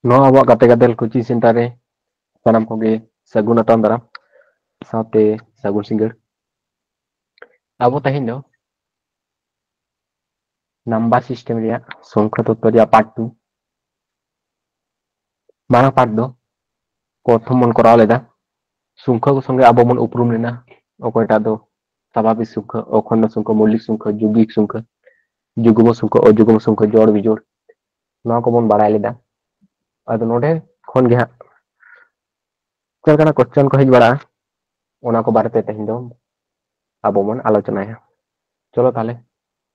ᱱᱚᱣᱟ ᱟᱵᱚᱣᱟᱜ ᱜᱟᱛᱮ ᱜᱟᱫᱮᱞ ᱠᱳᱪᱤᱝ ᱥᱮᱱᱴᱟᱨ ᱨᱮ ᱥᱟᱱᱟᱢ ᱠᱚᱜᱮ ᱥᱟᱹᱜᱩᱱ ᱟᱛᱟᱝ ᱫᱟᱨᱟᱢ ᱥᱟᱶᱛᱮ ᱥᱟᱹᱜᱩᱱ ᱥᱤᱸᱜᱟᱹᱲ᱾ ᱟᱵᱚ ᱛᱮᱦᱮᱧ ᱫᱚ নাম্বার সিস্টেম ᱨᱮᱭᱟᱜ সংখ্যা তত্ত্ব ᱨᱮᱭᱟᱜ পার্ট 2 ᱢᱟᱨᱟᱝ ᱯᱟর্ট ᱫᱚ প্রথম বন করাও লেদা সংখ্যা ᱠᱚ সঙ্গে আবো বন উপরুম লেনা অকয়টা ᱫᱚ স্বাভাবিক সংখ্যা অখণ্ড সংখ্যা মৌলিক সংখ্যা যৌগিক সংখ্যা যুগ্ম সংখ্যা অযুগ্ম সংখ্যা জোড় বিজোড় নওয়া ᱠᱚ ᱵᱚᱱ ᱵᱟᱲᱟᱭ ᱞᱮᱫᱟ ᱟᱫᱚ ᱱᱚᱰᱮ ᱠᱷᱚᱱ ᱜᱮ ᱦᱟᱸᱜ ᱪᱮᱫ ᱞᱮᱠᱟᱱᱟᱜ ᱠᱚᱥᱪᱮᱱ ᱠᱚ ᱦᱮᱡ ᱵᱟᱲᱟᱜᱼᱟ ᱚᱱᱟ ᱠᱚ ᱵᱟᱨᱮᱛᱮ ᱛᱮᱦᱮᱧ ᱫᱚ ᱟᱵᱚ ᱵᱚᱱ ᱟᱞᱳᱪᱚᱱᱟᱭᱟ ᱪᱚᱞᱚ ᱛᱟᱦᱞᱮ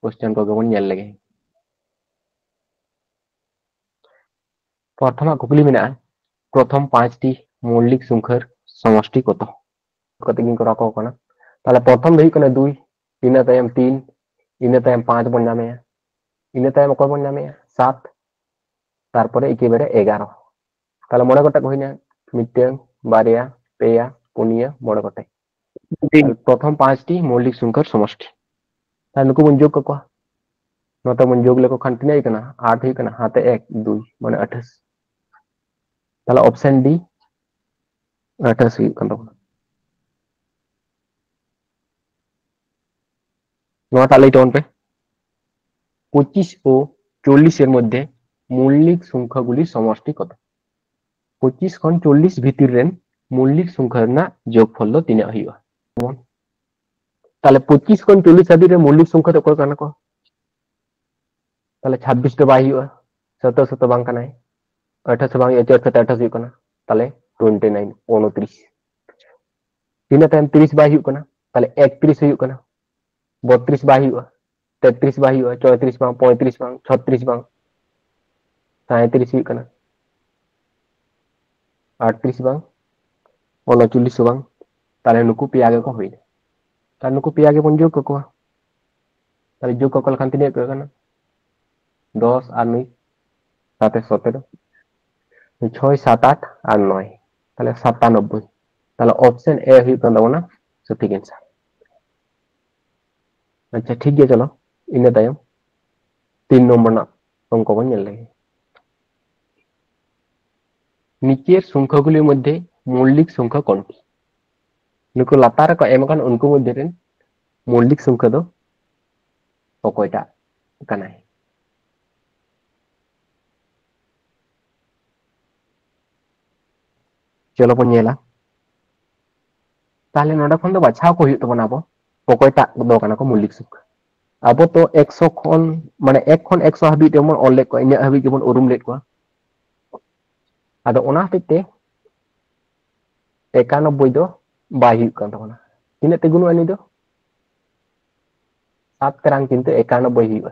ᱠᱚᱥᱪᱮᱱ ᱠᱚᱜᱮ ᱵᱚᱱ ᱧᱮᱞ ᱞᱮᱜᱮ প্রথম কুকলি মেনাᱜᱼᱟ প্রথম 5টি মৌলিক সংখ্যার সমষ্টি কত কত গিন করা কো কানা তাহলে প্রথম দেই কানা 2 ইনা তায়ম 3 ইনা তায়ম 5 বন নামেয়া ইনা তায়ম কত বন নামেয়া 7 তারপরে একেবারে 11 তাহলে মনে করতে কইনা মিটেং বারিয়া পেয়া পুনিয়া মনে করতে প্রথম 5টি মৌলিক সংখ্যার সমষ্টি তাহলে নুকু বন যোগ কো নটা বন যোগ লেকো খান তিনাই কানা 8 হি কানা হাতে 1 2 মানে 28 তাহলে অপশন ডি 28 হুᱭᱩᱜ ᱠᱟᱱ ᱛᱟᱵᱚᱱᱟ নোয়াটা লাই তখন পে 25 ও 40 এর মধ্যে মৌলিক সংখ্যাগুলির সমষ্টি কত 25 খন 40 ভিতর রেন মৌলিক সংখ্যা না যোগফল ᱫᱚ ᱛᱤᱱᱟᱹᱜ ᱦᱩᱭᱩᱜᱼᱟ তাহলে 25 খন 40 হাবির রে মৌলিক সংখ্যা ᱫᱚ ᱚᱠᱚᱭ ᱠᱟᱱᱟ ᱠᱚ তাহলে 26 ᱫᱚ ᱵᱟᱭ ᱦᱩᱭᱩᱜᱼᱟ 17 ᱵᱟᱝ ᱠᱟᱱᱟᱭ 28 ᱵᱟᱝ 28 ᱦᱩᱭᱩᱜ ᱠᱟᱱᱟ তাহলে 29 29 তিনা টাইম 30 বাই ᱦᱩᱭᱩᱜ ᱠᱟᱱᱟ তাহলে 31 ᱦᱩᱭᱩᱜ ᱠᱟᱱᱟ 32 বাই ᱦᱩᱭᱩᱜᱼᱟ 33 বাই ᱦᱩᱭᱩᱜᱼᱟ 34 বাং 35 বাং 36 বাং 37 ᱦᱩᱭᱩᱜ ᱠᱟᱱᱟ 38 বাং 39 বাং তাহলে নুকু পেয়া গে ko huina তাহলে নুকু পেয়া গে বন যোগ ko তাহলে যোগ ko lekan tinaik ko kana 10 আর 9 সাথে 17 6 7 8 আর 9 তাহলে 97 তাহলে অপশন এ হুᱭᱩᱜ ᱠᱟᱱ ᱛᱟᱵᱚᱱᱟ সঠিক आंसर আচ্ছা ঠিক গিয়ে চলো ইনা তায়ম 3 নম্বর না অঙ্ক বন ñel lege নিচের সংখ্যাগুলির মধ্যে মৌলিক সংখ্যা কোনটি নুকু লাতার ko em kan unku মধ্যে রেন মৌলিক সংখ্যা দো অকয়টা কানাই চলো বন ñela তাহলে নোডা খন দো বাছাও ko হুᱭᱩᱜ ᱛᱟᱵᱚᱱᱟ ᱟᱵᱚ অকয়টা দো কানা ko মৌলিক সংখ্যা ᱟᱵᱚ ᱛᱚ 100 ᱠᱷᱚᱱ ᱢᱟᱱᱮ 1 ᱠᱷᱚᱱ 100 ᱦᱟᱹᱵᱤᱡ ᱡᱮᱢᱚᱱ ᱚᱞ ᱞᱮᱫ ᱠᱚᱣᱟ ᱤᱱᱟᱹᱜ ᱦᱟᱹᱵᱤᱡ ᱜᱮᱵᱚᱱ ᱩᱨᱩᱢ ᱞᱮᱫ ᱠᱚᱣᱟ ᱟᱫᱚ ᱚᱱᱟ ᱦᱚᱛᱮᱡ ᱛᱮ 91 ᱫᱚ ᱵᱟᱭ ᱦᱩᱭᱩᱜ ᱠᱟᱱ ᱛᱟᱵᱚᱱᱟ ᱛᱤᱱᱟᱹᱜ ᱛᱮ ᱜᱩᱱᱩᱜᱼᱟ ᱱᱤ ᱫᱚ 7 ᱛᱮᱨᱟᱝ ᱠᱤᱱᱛᱩ 91 ᱦᱩᱭᱩᱜᱼᱟ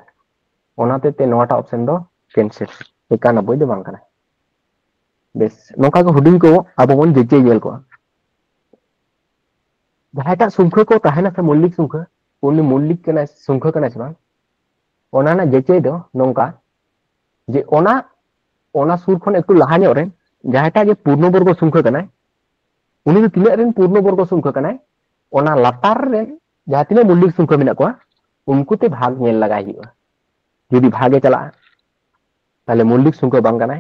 ᱚᱱᱟ ᱦᱚᱛᱮᱡ ᱛᱮ ᱱᱚᱣᱟᱴᱟᱜ ᱚᱯᱥᱮᱱ ᱫᱚ ᱠᱮᱱᱥᱮᱞ 91 ᱫᱚ ᱵᱟᱝ ᱠᱟᱱᱟ ᱵᱮᱥ ᱱᱚᱝᱠᱟ ᱜᱮ ᱦᱩᱰᱤᱧ ᱠᱚ ᱟᱵᱚ ᱵᱚᱱ ᱡᱮᱪᱮ ᱧᱮᱞ ᱠᱚᱣᱟ ᱡᱟᱦᱟᱸᱴᱟᱜ ᱥᱚᱝখ্যᱟ ᱠᱚ ᱛᱟᱦᱮᱱᱟ ᱥᱮ ᱢৌলিক সংখ্যা उन्नी मौलिक कना संख्या कना से बांग ओना ना जेचे दो नोंका जे ओना सुर खन एकटु लाहा ᱧᱚᱜ रे जहाटा जे पूर्णवर्ग संख्या कना उनी दो तिना रेन पूर्णवर्ग संख्या कना ओना लातार रे जहां तिना मौलिक संख्या मेना को उनको ते भाग ñel लगाय हुआ यदि भागे चला ताले मौलिक संख्या बांग कना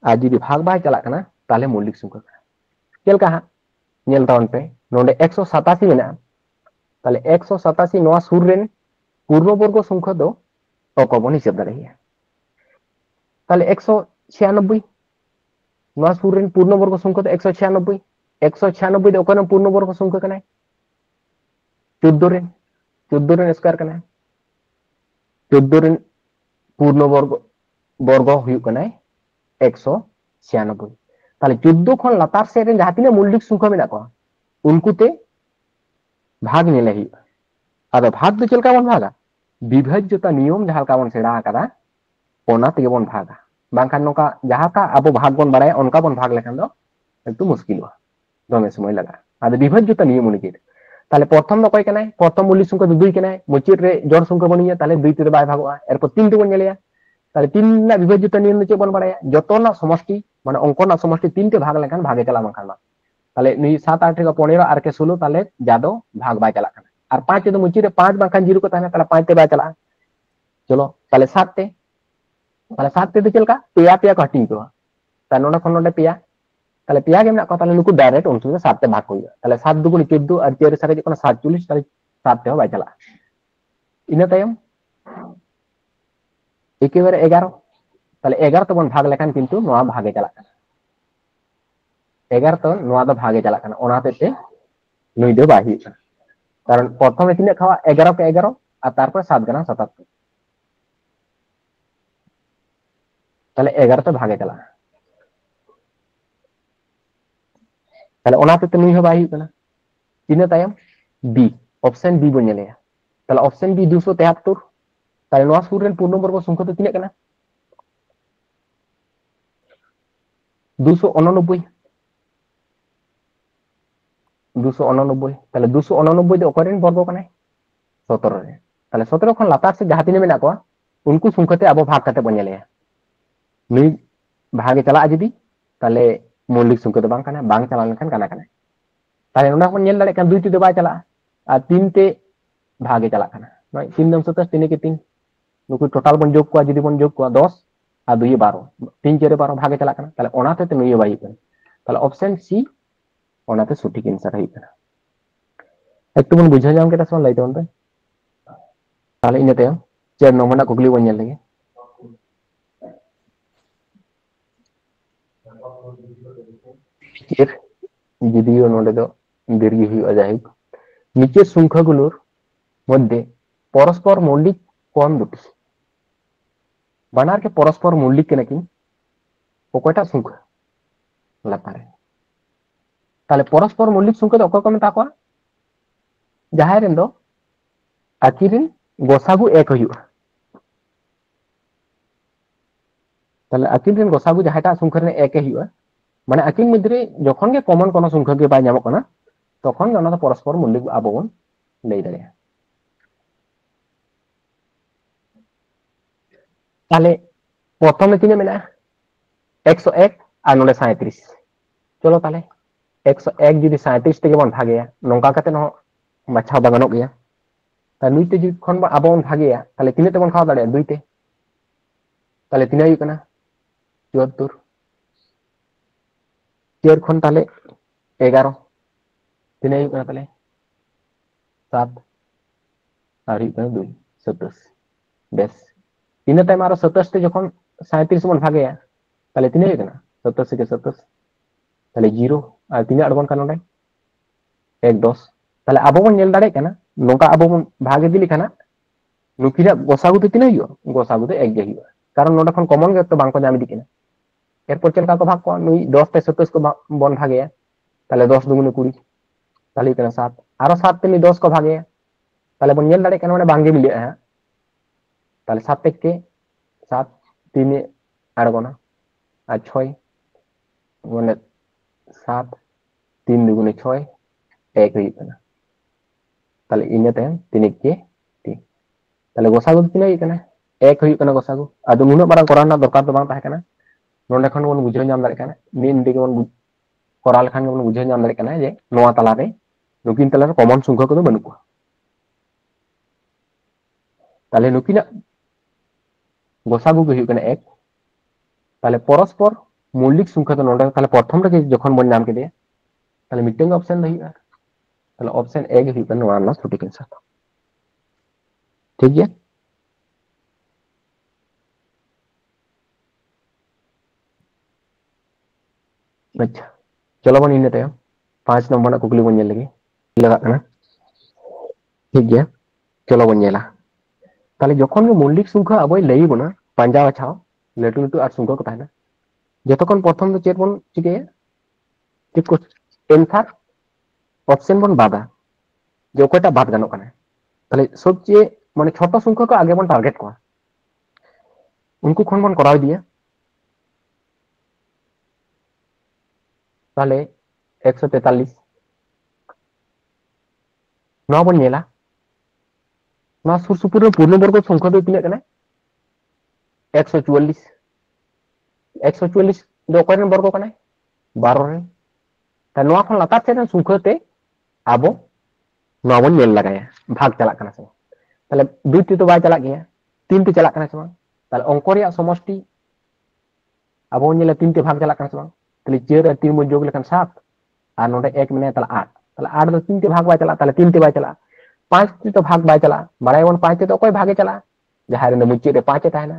आ यदि भाग बाय चला कना ताले मौलिक संख्या चल का ñel तावन पे नोंडे 187 मेना ताले 187 नोआ सुर रेन पूर्णवर्ग संख्या दो ओको बन हिसाब दाड़ेया ताले 196 नोआ सुर रेन पूर्णवर्ग संख्या दो 196 196 दो ओको पूर्णवर्ग संख्या कना 14 रेन स्क्वायर कना 14 रेन पूर्णवर्ग वर्ग हुयु कना 196 ताले 14 खन लातार से रेन जहां तिना मौलिक संख्या मेना को उनको ते भाग ñele हुआ आदो भाग दो चलका बन भागा विभाज्यता नियम जहां का बन सेड़ा आकादा ओना ते बन भागा बांखान नोका जहां का अब भाग बन बाराय उनका बन भाग लेखान दो एकटु मुश्किल दमे समय लगा आदो विभाज्यता नियम उनके ताले प्रथम दो कय कनाय प्रथम मौलिक संख्या दो 2 कनाय मुचित रे जड़ संख्या बनिया ताले 2 ते बाय भागोआ एरपर 3 ते बन ñeleया ताले 3 ना विभाज्यता नियम चे बन बाराया जतोना समष्टि माने अंकना समष्टि 3 ते भाग लेखान भागे चला बांखान ताले नि 7 8 का 15 आर के 16 ताले जादो भाग बाय चला और 5 तो मुची रे 5 बांखान 0 को ताने ताले 5 ते बाय चला चलो ताले 7 ते ताले 7 ते चलका पेया पेया को हटिंग को ताले नोडा खन नोडे पेया ताले पेया के मेना को ताले नुकु डायरेक्ट उनसु 7 ते भाग को ताले 7 दुगुनी 14 और 4 सारे जो 47 ताले 7 ते बाय चला इना तायम एकेबारे 11 ताले 11 तो बन भाग लेखान किंतु नोआ भागे चला 11 तो नोआ दो भागे चला कना ओना ते नुई दो बाही कारण प्रथम तिने खावा 11 के 11 और तारपर 7 गना 77 ताले 11 तो भागे चला ताले ओना ते नुई हो बाही कना इना तायम बी ऑप्शन बी बन नेले ताले ऑप्शन बी 273 ताले नोआ सुर रेन पूर्ण वर्ग संख्या तो तिने कना 289 289 ताले 289 दो ओकरेन वर्ग कना 17 रे ताले 17 खन लातार से जहां तिने मेना को उनको संख्या ते अब भाग करते बन नेले नुई भागे चला जदी ताले मौलिक संख्या तो बांग कना बांग चला लेखन कना कना ताले ओना को नेल दाड़े kan 2 ते बाय चला और 3 ते भागे चला कना 3 दम 27 3 के 3 नुकु टोटल बन जोग को जदी बन जोग को 10 और 2 12 3 4 12 भागे चला कना ताले ओना ते नुई बाई कना ताले ऑप्शन सी ओना ते सटीक आंसर है कना একটু বন বুঝা যাম কেটা সমান লাইতে বনতে তাহলে ইনাতে 4 নম্বর না কুকলি বন নেল লাগে নিচের যদিও নোডে তো দীর্ঘ হইয়া যায় নিচের সংখ্যাগুলোর মধ্যে পরস্পর মৌলিক কোন দুটি বানার কে পরস্পর মৌলিক কে নাকি ওকয়টা সংখ্যা লাপারে তাহলে পরস্পর মৌলিক সংখ্যা তো অকয় কম তাকো যাহাই রেন দো আকিরিন গোসাগু এক হইয়া তাহলে আকিরিন গোসাগু যাহাইটা সংখ্যা রে এক হইয়া মানে আকিন মধ্যে যখন গে কমন কোন সংখ্যা গে বাই নামক না তখন ওনা তো পরস্পর মৌলিক আববন লই দাঁড়িয়া তাহলে প্রথমে তিনে মেনা 101 আর নোলে 37 চলো তাহলে 101 যদি 37 থেকে বন ভাগে নঙ্কা কাতে ন বাছা বাগানো গিয়া তা দুইতে যখন আবন ভাগে তাহলে তিনে তেমন খাওয়া দাঁড়িয়া দুইতে তাহলে তিনে হই কেনা 74 4 খন তাহলে 11 তিনে হই কেনা তাহলে 7 আর হই কেনা 2 27 বেশ তিনে টাইম আর 27 তে যখন 37 বন ভাগে তাহলে তিনে হই কেনা 27 के 27 তাহলে 0 আর তিনে আড়বন কানো নাই 1 10 তাহলে আবো বন নেল দাঁড়ে কেনা নঙ্কা আবো বন ভাগে দিলি কেনা নুকিরা গোসাগু তো তিনে হইও গোসাগু তো 1 গে হইও কারণ নোটা খন কমন গে তো বাংকো জামি দি কেনা এরপর চলকা কো ভাগ কো নুই 10 তে 27 को বন ভাগে তাহলে 10 দুগুণে 20 তাহলে কেনা 7 আরো 7 তে নি 10 को ভাগে তাহলে বন নেল দাঁড়ে কেনা মানে বাঙ্গে মিলে হ্যাঁ তাহলে 7 থেকে 7 3 আড়বনা আর 6 মানে 7 3 দুগুণে 6 1 হই কেনা তাহলে ইনাতে 3 के 3 তাহলে গোসাগু তিনে হই কেনা 1 হই কেনা গোসাগু আদু নুনা বারাং করানা দরকার তো বাং তাহে কেনা নোনে খন বন বুঝে নাম দাঁড়ে কেনা নিন দিকে বন করা লেখান বন বুঝে নাম দাঁড়ে কেনা যে নোয়া তালারে নুকিন তালারে কমন সংখ্যা কো বানু কো তাহলে নুকিনা গোসাগু কে হই কেনা 1 তাহলে পরস্পর মৌলিক সংখ্যা তো নোডা তাহলে প্রথম রে যখন বন নাম কে দে তাহলে মিটিং অপশন হইবা তাহলে অপশন 1 হই কেনা নোয়া না সঠিক आंसर ठीक है अच्छा चलो बन इने तायम 5 नंबर ना कुकली बन लगे लगा ना ठीक है चलो बन नेला ताले যখন মৌলিক সংখ্যা আবই লই বনা পাঞ্জা বাছাও লেটু লেটু আর সংখ্যা কথা না যতক্ষণ প্রথম তো চেক বন চিকে ঠিক কো এনসার অপশন বন বাদা যে কয়টা বাদ গানো কানে তাহলে সবচেয়ে মানে ছোট সংখ্যা को আগে বন টার্গেট করা उनको খন বন করাই দিয়ে তাহলে 143 नौ बन नेला ना सुर सुपुर पूर्ण वर्ग संख्या दो तिने कने 144 144 दो कयन वर्ग कने 12 रे ता नोआ खन लातार से संख्या ते आबो नौ बन नेल लगाया भाग चला कना से ताले 2 ती तो बाय चला गया 3 ती चला कना से তাহলে অঙ্ক রেয়ার সমষ্টি আবো নিলে 3 তে ভাগ চালাক কানা সে তাহলে 4 আর 3 যোগ লেখান 7 আর নোডে 1 মানে তাহলে 8 তাহলে 8 do 3 তে ভাগ বাই চালা তাহলে 3 তে বাই চালা 5 তে তো ভাग बाय चला बड़ाई वन 5 তে তো कोई भागे चला जहां रे मुच्चे रे 5 ताहना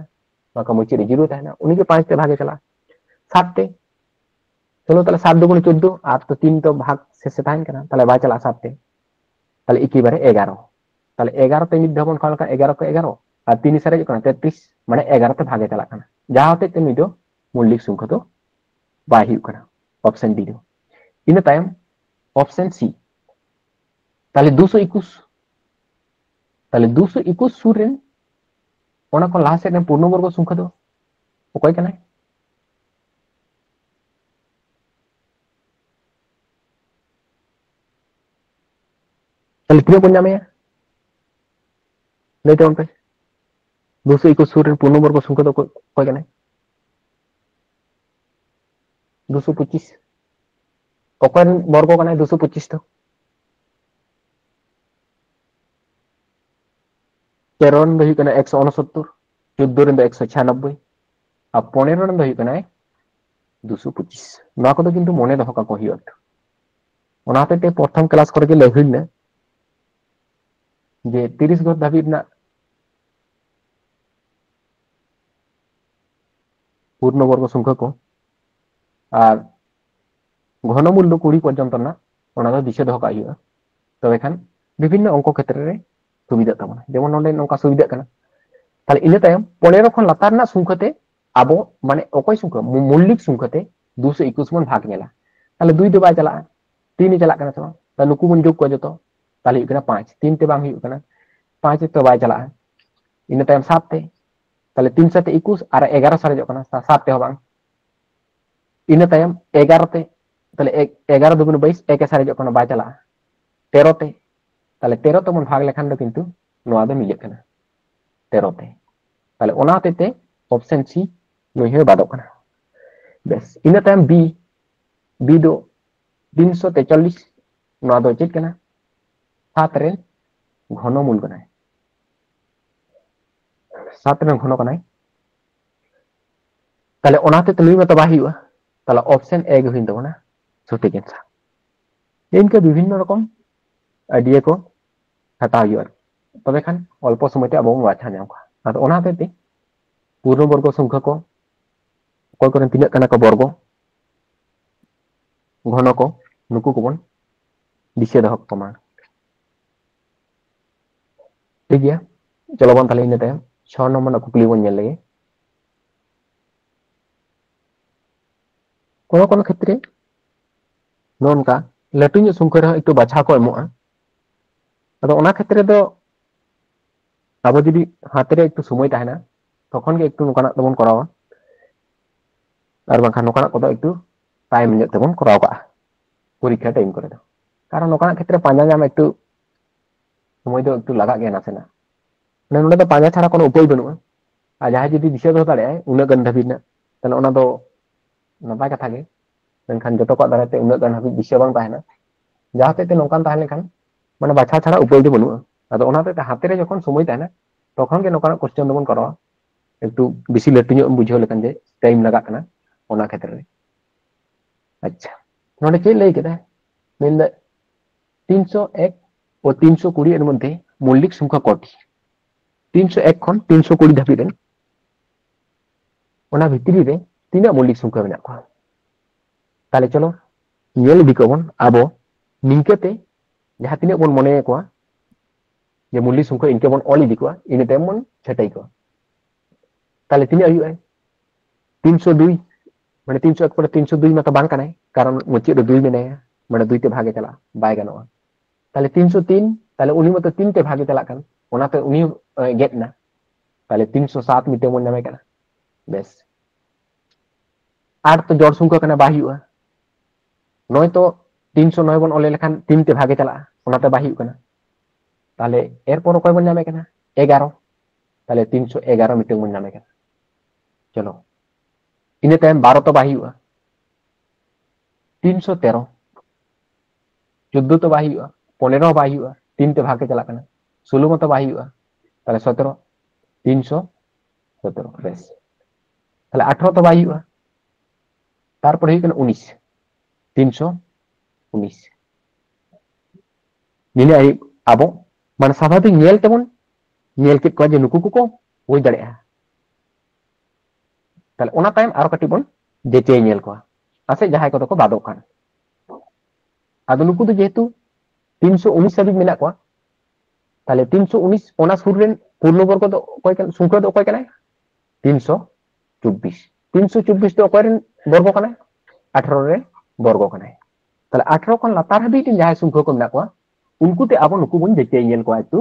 मका मुच्चे रे 0 ताहना उन्हीं के 5 তে भागे चला 7 তে चलो তাহলে 7 দুগুণ 14 আর তো 3 তো ভাগ শেষে তাহন কেনা তাহলে বাই चला 7 তে তাহলে একেবারে 11 তাহলে 11 তে মিড ধবন খাল 11 को 11 আর 3 সারে কোন 33 মানে 11 তে ভাগে चला কানা যা হতে তে মিডো মৌলিক সংখ্যা তো বাই হিউ কানা অপশন ডি দো ইনা টাইম অপশন সি তাহলে 221 তাহলে 221 সুর রেন ওনা কোন লাস্ট এর পূর্ণবর্গ সংখ্যা দো অকয় কানা তাহলে কিরে কোন নামে লেতে অন পে 221 সুর রেন পূর্ণবর্গ সংখ্যা দো কয় কানা 225 অকয় বর্গ কানা 225 তো 13 রেন দো হিকনা 169 14 রেন দো 196 আর 15 রেন দো হিকনা 225 নয়া কত কিন্তু মনে দহ কা কহিয়ত ওনাতে তে প্রথম ক্লাস করে যে লেভিল না যে 30 ঘর দাবির না পূর্ণবর্গ সংখ্যা को আর ঘনমূল্য 20 পর্যন্ত না ওনা দো দিশে দহ কা হিয়া তবে এখান বিভিন্ন অঙ্ক ক্ষেত্রে রে সুবিধা তাবনা যেমন নন্ডে নঙ্কা সুবিধা কানা তাহলে ইনা তায়ম 15 খন লাতার না সংখ্যাতে আবো মানে অকয় সংখ্যা মৌলিক সংখ্যাতে 221 মন ভাগ নেলা তাহলে 2 দো বাই চালা 3 চালা কানা তো তাহলে নুকু মন যোগ को जतो তাহলে ইকনা 5 3 তে বাং হিউ কানা 5 তো বাই চালা ইনা তায়ম 7 তে তাহলে 3 সাথে 21 আর 11 সারে जो কানা 7 তে হবাং ইনা তায়ম 11 তে তাহলে 11 দুগুণ 22 1 সারে जो কানা বাই চালা 13 তে তাহলে 13 তো মন ভাগ লেখান দো কিন্তু নোয়া দো মিলে কানা 13 তে তাহলে ওনা হতেতে অপশন সি নই হয়ে বাদক কানা বেশ ইনা তায়ম বি বি দো 343 নোয়া দো চেত কানা 7 রে ঘনমূল কানায় 7 রে ঘন কানায় তাহলে ওনা হতেতে লুই মতো বাই হিউয়া তাহলে অপশন এ গে হইন তাবনা সঠিক आंसर इनके বিভিন্ন রকম আইডিয়া को হাতাও হিউয়া তবে খান অল্প সময়তে আবো বাছা নাম কা আর ওনা হতেতে পূর্ণবর্গ সংখ্যা को অকয় করেন তিনাক কানা को বর্গ ঘন को নুকু को बन दिशे दहक प्रमाण ठीक गया चलो बन ताले इन टाइम 6 नंबर कुकली बन नेल लगे कोनो कोनो क्षेत्र नोनका लटू ᱧᱚᱜ संख्या रे एकटू बाछा को एमोआ अदो ओना क्षेत्र दो आबो जदि हाथ रे एकटू समय ताहेना तखन गे एकटू नोकाना तबन करावा আর বাংখান নকানা কত একটু টাইম ᱧᱚᱜ তেমন করাও কা পরীক্ষা টাইম করে দাও কারণ নকানা ক্ষেত্রে পাঁজা জাম একটু সময় তো একটু লাগা গেনা সেনা মানে নোডে তো পাঁজা ছাড়া কোনো উপায় বানুয়া আর যাহাই যদি দিশে দো দাড়ে উনা গান ধাবি না তাহলে ওনা দো নাপাই কথা গে মেনখান যত ক দাঁড়াতে উনা গান ধাবি দিশে বাং তাহেনা যাহাতে তে নকান তাহলে খান মানে বাছা ছাড়া উপায় দো বানুয়া আদো ওনাতে হাতে রে যখন সময় তাহেনা তখন গে নকানা কোশ্চেন দবন করাও একটু বেশি লটু ᱧᱚᱜ বুঝাও লেখান যে টাইম লাগা কানা ওনা ক্ষেত্রে अच्छा नोडे चे लई केदा मेनदा 301 और 320 এর মধ্যে মৌলিক সংখ্যা কটি 301 খন 320 ধাপি রে ওনা ভিতরি রে তিনা মৌলিক সংখ্যা মেনা কো তাহলে চলো নিয়েল বিকবন আবো নিংকেতে যাহা তিনা বন মনে को যে মৌলিক সংখ্যা ইনকে বন অলি দিকवा ইনে তেমন ছাটাই को তাহলে তিনা আইউ 302 মানে 301 পরে 302 মত বাং কানাই কারণ মুচি রে 2 মেনায়া মানে 2 তে ভাগে চলা বাই গানোয়া তাহলে 303 তাহলে উনি মত 3 তে ভাগে চলা কান ওনাতে উনি গেট না তাহলে 307 মিতে মন নামে কানা বেশ আর তো জোড় সংখ্যা কানা বাহিউয়া নয় তো 309 বন অলে লেখান 3 তে ভাগে চলা ওনাতে বাহিউ কানা তাহলে এরপর কয় বন নামে কানা 11 তাহলে 311 মিতে মন নামে কানা চলো इने टाइम 12 तो बाही हुआ 313 14 तो बाही हुआ 15 बाही हुआ 3 ते भागे चला करना 16 में तो बाही हुआ ताले 17 300 17 बेस তাহলে 18 তো বাই हुआ তারপরে হই কেন 19 319 নিলে আবো মানে স্বাভাবিক নিয়েল তেমন নিয়েল কে কয় যে নুকু কুকো ওই দাঁড়িয়ে তাহলে ওনা টাইম আরো কাটি বন যেচে নিয়েল কো আছে যাহাই কত ko বাদক খান আদো নুকু তো যেহেতু 319 সাবিক মেনা কো তাহলে 319 ওনা সুর রেন পূর্ণবর্গ তো কয় কেন সংখ্যা তো কয় কেন 324 324 তো কয় রেন বর্গ কানা 18 রে বর্গ কানা তাহলে 18 খন লাতার হাবি তিন যাহাই সংখ্যা ko মেনা ko उनको ते आबो नुकु बन जेचे नियल को आतु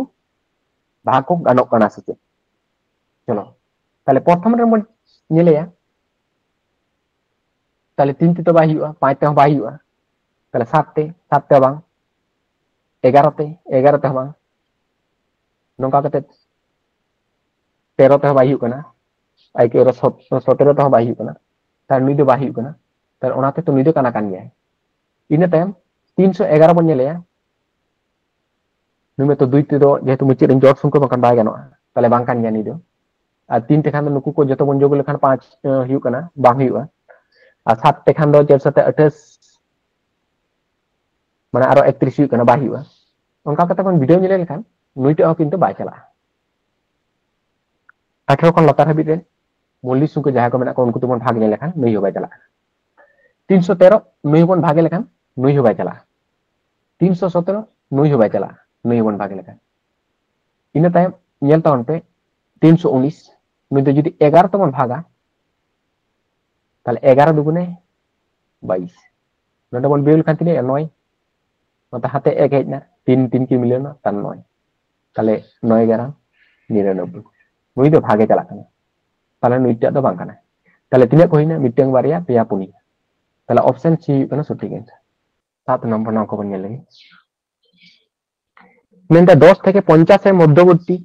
भाग को गानक काना से चलो ताले प्रथम रे मन निलेया ताले 3 ते तो बाई हुआ 5 ते बाई हुआ ताले 7 ते बांग 11 ते बांग नोंका कते 13 ते बाई हुआ ना आई के 17 ते बाई हुआ ना ताले नुई दो बाई हुआ ना ताले ओनाते तो नुई दो काना कान गया इन टाइम 311 बन निलेया नुई में तो दुई ते दो जेतु मुचे रेन जॉट संख्या बकान बाय गानो ताले बांग कान गया नी दो আর 3 তে খান নুকু को जतो बन जोग लेखान 5 हुआ कना बांग हुआ আর 7 তে খান दो 4 साथे 28 माने आरो 31 हुआ कना बाय हुआ उनका कते बन वीडियो मिले लेखान नुईटे हो किंतु बाय चला 18 kon latar habit ren मूल्य सुंक जहां को मेना को उनको तो बन भाग ले लेखान नुई हो बाय चला 313 नुई बन भागे लेखान नुई हो बाय चला 317 नुई हो बाय चला नुई बन भागे लेखान in time ñel taon pe 319 नुई तो যদি 11 तो बन भागा তাহলে 11 দুগুণে 22 নটা বন বিয়োগ খান তিনে 9 মত হাতে 1 হেজ না 3 3 কি মিলে না তার 9 তাহলে 9 11 99 নুই তো ভাগে চালা কানা তাহলে নুইটা তো বাং কানা তাহলে তিনে ko hina miteng baria peya puni তাহলে অপশন সি kana সঠিক आंसर 7 নম্বর নাও ko বন lagi মেনটা 10 থেকে 50 এর মধ্যবর্তী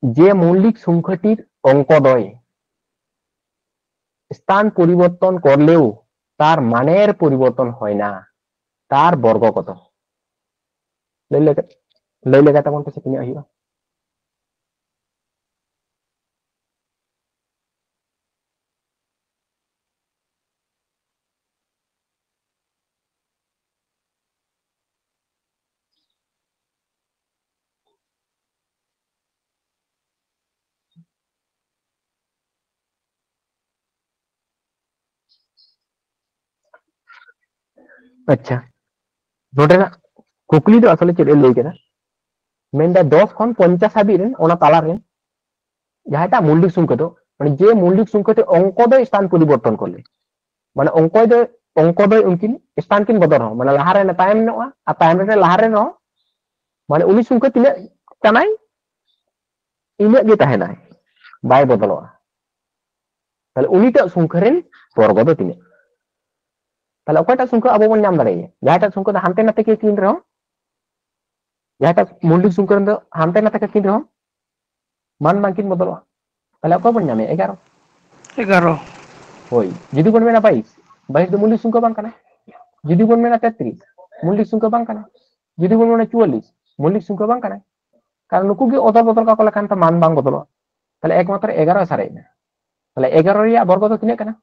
যে মৌলিক সংখ্যাটির অঙ্কদ্বয় স্থান পরিবর্তন করলেও তার মানের পরিবর্তন হয় না তার বর্গ কত লইলে কথা কোনটা সে কিনে আইবা अच्छा नोटे ना कुकली तो असले चेद लई केना मेनदा 10 खन 50 हाबि रेन ओना ताला रेन যাহাটা মৌলিক সংখ্যা তো মানে যে মৌলিক সংখ্যাতে অঙ্কদ্বয় স্থান পরিবর্তন করলে মানে অঙ্কদ্বয় উনকিন স্থান কিন বদল হয় মানে লাহারে না টাইম নয়া আর টাইম রে লাহারে ন মানে উনি সংখ্যা তিনে কানাই ইনে গে তাহেনা বাই বদলवा তাহলে উনিটা সংখ্যা রেন বর্গ দো তিনে তাহলে অকয়টা সংখ্যা আবো বন নাম দাঁড়ায় যাহাটা সংখ্যা হানতে নাতে কে কিন রহ যাহাটা মৌলিক সংখ্যা রেন হানতে নাতে কে কিন রহ মান মানকিন বদলवा তাহলে অকয় বন নামে 11 11 होय যদি বন মেনা 22 22 तो মৌলিক সংখ্যা বাং কানা যদি বন মেনা 33 মৌলিক সংখ্যা বাং কানা যদি বন মেনা 44 মৌলিক সংখ্যা বাং কানা কারণ নুকু গে অদল বদল কা কলা খান তা মান বাং বদলवा তাহলে একমাত্র 11 সারে না তাহলে 11 রিয়া বর্গ তো কিনে কানা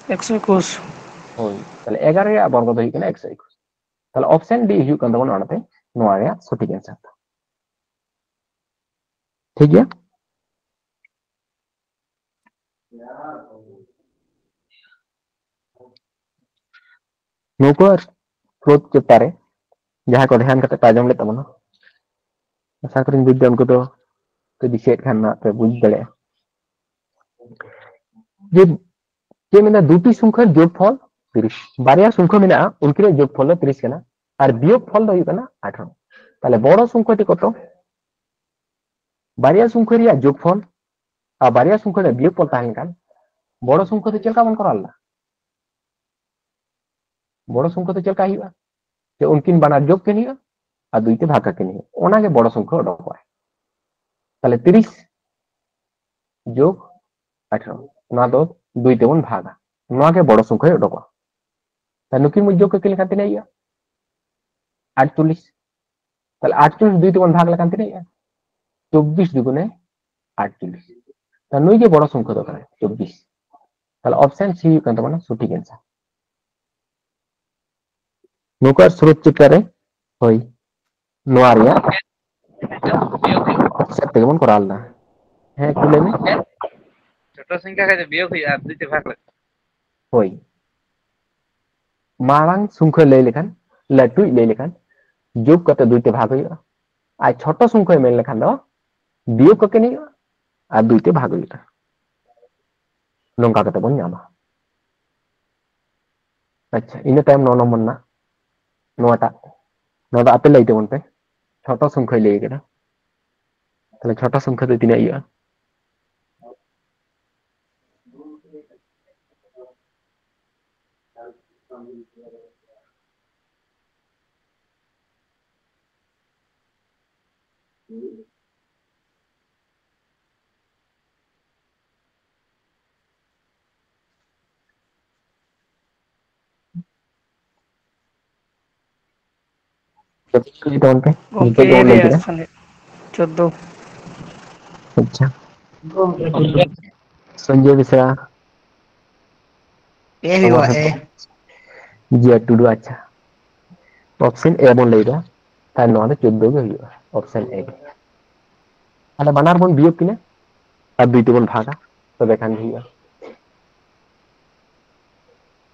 121 होय তাহলে 11 রিয়া বর্গ তো কিনা 121 তাহলে অপশন ডি হিউ কান তখন অনাতে নোয়া রিয়া সঠিক आंसर ठीक है नुकुर फ्रोत चेप्टारे जहां को ध्यान करते ताजम ले तमनो आशा करें बुझ उनको तो दिसेट खान ना पे बुझ दड़े যে যে মেনা দুটি সংখ্যার যোগফল 30 বারিয়া সংখ্যা মেনা উনকির যোগফল 30 কেনা আর বিয়োগফল হই কেনা 18 তাহলে বড় সংখ্যাটি কত বারিয়া সংখ্যা রিয়া যোগফল আর বারিয়া সংখ্যার বিয়োগফল তাহেন কান বড় সংখ্যাতে চেলকা মন করাল বড় সংখ্যাতে চেলকা হিবা যে উনকিন বানার যোগ কে নিয়া আর দুইতে ভাগ কে নিয়া ওনাকে বড় সংখ্যা ওডক হয় তাহলে 30 যোগ 18 না দো দুইতে বন ভাগা নোয়াকে বড় সংখ্যা ওডক তাহলে নুকিন মুজ যোগ কে লেখাতে নিয়া 48 তাহলে 48 দুইতে বন ভাগ লেখাতে নিয়া 24 দুগুণে 48 नुई के बड़ संख्या दो 24 ताले ऑप्शन सी हुई तबना सठिक आंसर नुका स्रोत चित्र होई नोआ रिया ऑप्शन तेमन करालना है कुले में छोटा संख्या का बियोग हुई दुईते भाग लग होई मारांग संख्या ले लेखान लटुई ले लेखान जोग कते दुईते भाग हुई आ छोटा संख्या मेल लेखान दो बियोग कके नहीं आ दुईते भाग हुई नोंका कते बन नामा अच्छा इन टाइम 9 नंबर ना नोटा नोटा आपे लई देवन पे छोटा संख्या ले केना ताले छोटा संख्या दो तिना इया लई देवन पे नीचे जो लई केना 14 अच्छा संजय मिश्रा ए भी हुआ ए जी टुडू अच्छा ऑप्शन ए बन लई दा तार नोआ दो 14 गे हुआ ऑप्शन ए ताले बानार बन बियोग किने আর দুইতে বন ভাগা তবে এখান হইয়া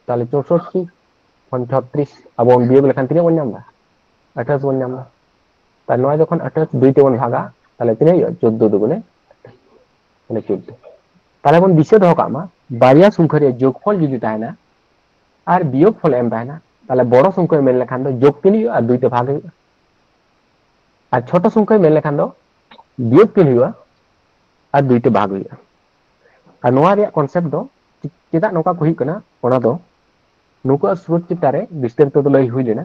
তাহলে 64 36 এবং বিয়োগ লেখান তিনে বন নাম্বার 28 বন নাম্বার তার নয় যখন 28 দুইতে বন ভাগা তাহলে তিনে 14 দুগুণে মানে 14 তাহলে বন বিশেষ হোক আমা বারিয়া সংখ্যার যোগফল যদি তাই না আর বিয়োগফল এম তাই না তাহলে বড় সংখ্যায় মেল লেখান দো যোগ তিন আর দুইতে ভাগ হইয়া আর ছোট সংখ্যায় মেল লেখান দো বিয়োগ তিন হইয়া আর দুইতে ভাগ হইয়া আর নোয়া রে কনসেপ্ট দো चेदा नौका को हुई कना दो नुका स्रोत चितारे विस्तारित तो लई हुई लेना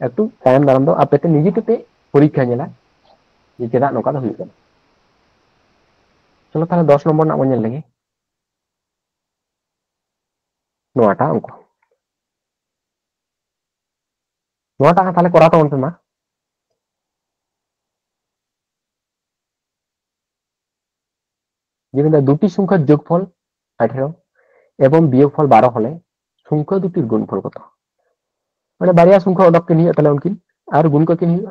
एकटू टाइम दाराम दो आपे निजे ते परीक्षा नेला जे चेदा नौका दो हुई कना चलो ताले 10 नंबर ना बन नेल लगे नोटा अंको नोटा ताले करा तो उनसे मा যেখানে দুটি সংখ্যার যোগফল 18 এবং বিয়োগফল 12 হলে সংখ্যা দুটির গুণফল কত মানে বারিয়া সংখ্যা ওদককে নিয়ে তাহলে উনকিন আর গুণ ককে নিয়ে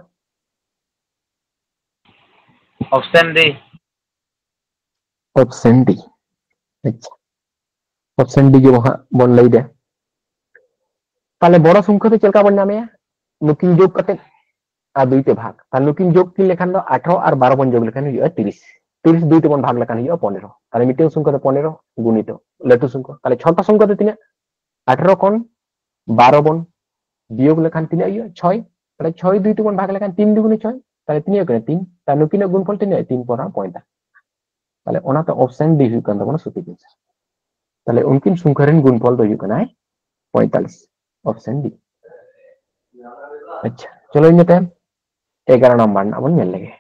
ऑप्शन डी अच्छा ऑप्शन डी के वहां बन लई दे তাহলে বড় সংখ্যা তো চলকা বন নামে নুকিন যোগ কতে আর দুইতে ভাগ তাহলে নুকিন যোগ কি লেখান দাও 18 আর 12 বন যোগ লেখান হইয়া 30 30 দুইতে বন ভাগ লেখান হইয়া 15 তাহলে মিটেও সংখ্যা 15 গুণিত লটু সংখ্যা তাহলে ছোট সংখ্যা তো তিনে 18 কোন 12 বন বিয়োগ লেখান তিনে হইয়া 6 তাহলে 6 দুইতে বন ভাগ লেখান 3 দুগুণে 6 তাহলে তিনে করে 3 তাহলে নুকিনের গুণফল তিনে 3 পড়া 50 তাহলে ওনাতে অপশন ডি हुई কান্দা কোন সঠিক आंसर তাহলে উনকিন সংখ্যারেন গুণফল তো हुई কানায় 45 ऑप्शन डी अच्छा चलो इन टाइम 11 नंबर ना बन नेल लगे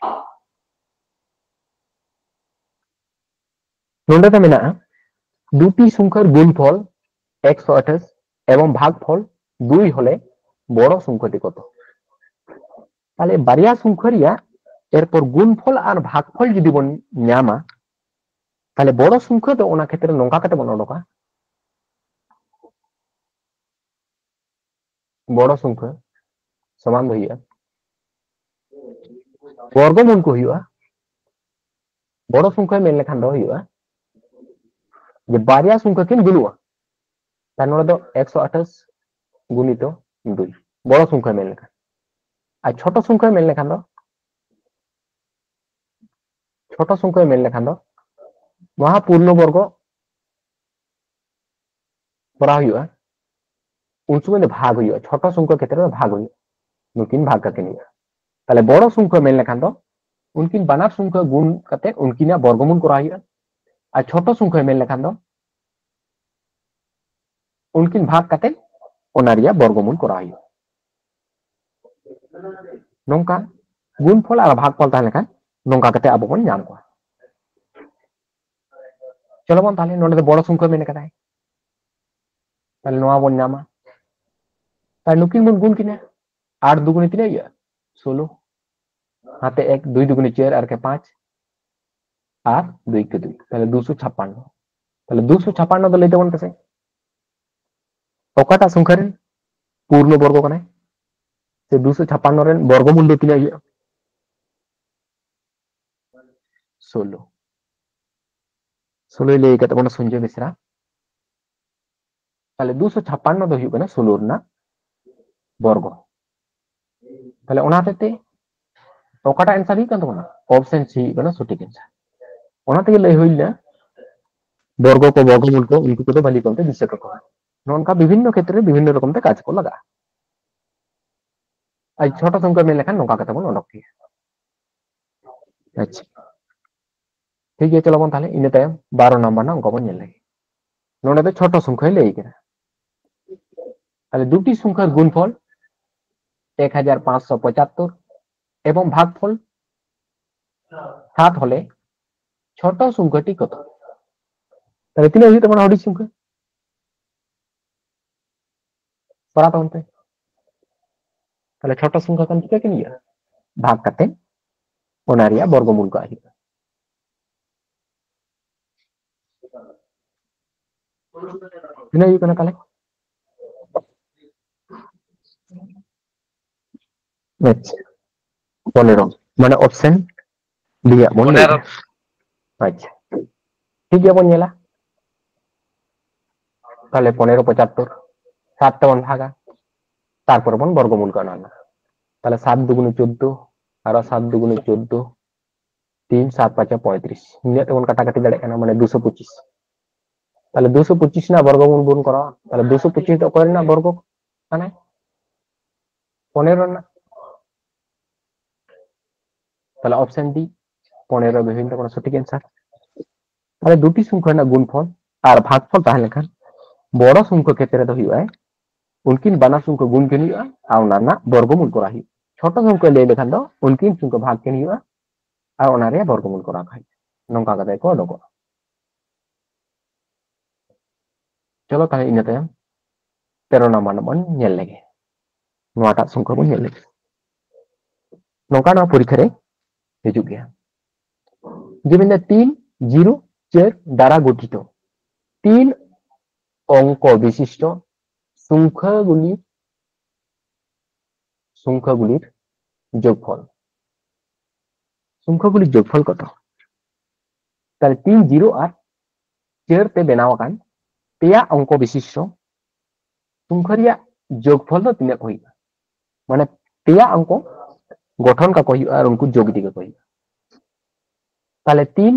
नोंडे तो मेना দুটি সংখ্যার গুণফল 128 এবং ভাগফল 2 হলে বড় সংখ্যাটি কত তাহলে বারিয়া সংখ্যারিয়া এরপর গুণফল আর ভাগফল যদি বন নামা তাহলে বড় সংখ্যা তো ওনা ক্ষেত্রে নঙ্কা কাতে বন ওডকা বড় সংখ্যা সমান হইয়া বর্গমূল কো হইয়া বড় সংখ্যা মেল লেখান দো হইয়া যে বারিয়া সংখ্যা কিন গুলুয়া তার নড়ে তো 128 গুণিত 2 বড় সংখ্যা মেল লেখা আর ছোট সংখ্যা মেল লেখান দো ছোট সংখ্যা মেল লেখান দো মহা পূর্ণবর্গ করা হইয়া उन समय भाग हुई छोटा संख्या क्षेत्र में भाग हुई नुकिन भाग करके नहीं ताले बड़ संख्या मेल लेखान दो उनकिन बानार संख्या गुण करते उनकिन वर्गमूल करा हुई और छोटा संख्या मेल लेखान दो उनकिन भाग करते ओनारिया वर्गमूल करा हुई नोंका गुणफल और भागफल ताहे लेखान नोंका करते अब बन नाम को चलो बन ताले नोंडे बड़ संख्या मेल कदाय ताले नोआ बन नामा तार नुकिन बन गुण किने 8 दुगुने तिने 16 हाथे 1 2 दुगुने 4 और के 5 আর 2 কে 2 তাহলে 256 তাহলে 256 ᱫᱚ ᱞᱟᱹᱭ ᱛᱟᱵᱚᱱ ᱯᱮᱥᱮ ᱚᱠᱟᱴᱟᱜ ᱥᱚᱝখ্যᱟ ᱨᱮᱱ ᱯᱩᱨᱱᱚ বর্গ ᱠᱟᱱᱟᱭ ᱥᱮ 256 ᱨᱮᱱ বর্গমূল ᱫᱚ ᱛᱤᱱᱟᱹᱜ ᱦᱩᱭᱩᱜᱼᱟ 16 16 ᱞᱟᱹᱭ ᱠᱟᱛᱮ ᱵᱚᱱ ᱥᱚᱧᱡᱚᱭ ᱢᱤᱥᱨᱟ তাহলে 256 ᱫᱚ ᱦᱩᱭᱩᱜ ᱠᱟᱱᱟ 16 ᱨᱮᱱᱟᱜ বর্গ তাহলে ᱚᱱᱟ ᱦᱚᱛᱮᱡ ᱛᱮ ᱚᱠᱟᱴᱟᱜ ᱮᱱসাᱨ ᱦᱩᱭᱩᱜ ᱠᱟᱱ ᱛᱟᱵᱚᱱᱟ অপশন সি ᱦᱩᱭᱩᱜ ᱠᱟᱱᱟ ᱥᱚᱴᱷᱤᱠ এনসার ᱚᱱᱟ ᱛᱮᱜᱮ ᱞᱟᱹᱭ ᱦᱩᱭ ᱞᱮᱱᱟ বর্গ को বর্গমূল को उनको को तो बाली कमते दिशा को नोनका विभिन्न क्षेत्र में विभिन्न रकम ते काज को लगा आज छोटा संख्या में लेखन नोका कते बन ओडक किया अच्छा ठीक है चलो बन ताले इन तायम 12 नंबर ना उनको बन नेल लगे नोने तो छोटा संख्या ले केना ताले दुटी संख्या गुणफल 1575 एवं भागफल 7 হলে ছোট সংখ্যাটি কত তাহলে তিন হইতে মানে হডি সংখ্যা পড়া তন্তে তাহলে ছোট সংখ্যা কান কি নিয়া ভাগ কাতে ওনারিয়া বর্গমূল को আহিবা তিন হই কেন তাহলে আচ্ছা 15 মানে অপশন বি মন নেই আচ্ছা ঠিক আছে বন নেলা তাহলে 15 75 7 তে বন ভাগা তারপর বন বর্গমূল को আনা তাহলে 7 দুগুণে 14 আর 7 দুগুণে 14 3 7 5 35 নিয়ে তখন কাটাকাটি দাঁড়ায় না মানে 225 তাহলে 225 না বর্গমূল গুণ করা তাহলে 225 তো করে না বর্গ মানে 15 না তাহলে অপশন ডি 15 বিভিন্ন কোন সঠিক অ্যানসার তাহলে দুটি সংখ্যার না গুণফল আর ভাগফল তাহলে লেখান বড় সংখ্যা ক্ষেত্রে তো হইয়া उनकिन बाना संख्या गुण के नहीं आ ना बर्गमूल करा ही छोटा संख्या ले लेखान दो उनकिन संख्या भाग के नहीं आ ओनारे बर्गमूल करा खाई नंका कदे को डको चलो ताहे इन तायम 13 नंबर बन नेल लेगे नोटा संख्या बन नेल लेगे नंका ना परीक्षा रे हिजुग गया जेबिन 3 0 4 द्वारा गठित 3 अंक विशिष्ट সংখ্যাগুলির যোগফল কত তাহলে 3 0 আর 4 তে বেনাও কান পেয়া অঙ্ক বিশিষ্ট সংখ্যারিয়া যোগফল তো তিনে কইবা মানে পেয়া অঙ্ক গঠন কা কইবা আর উनको যোগ দিকে কইবা তাহলে 3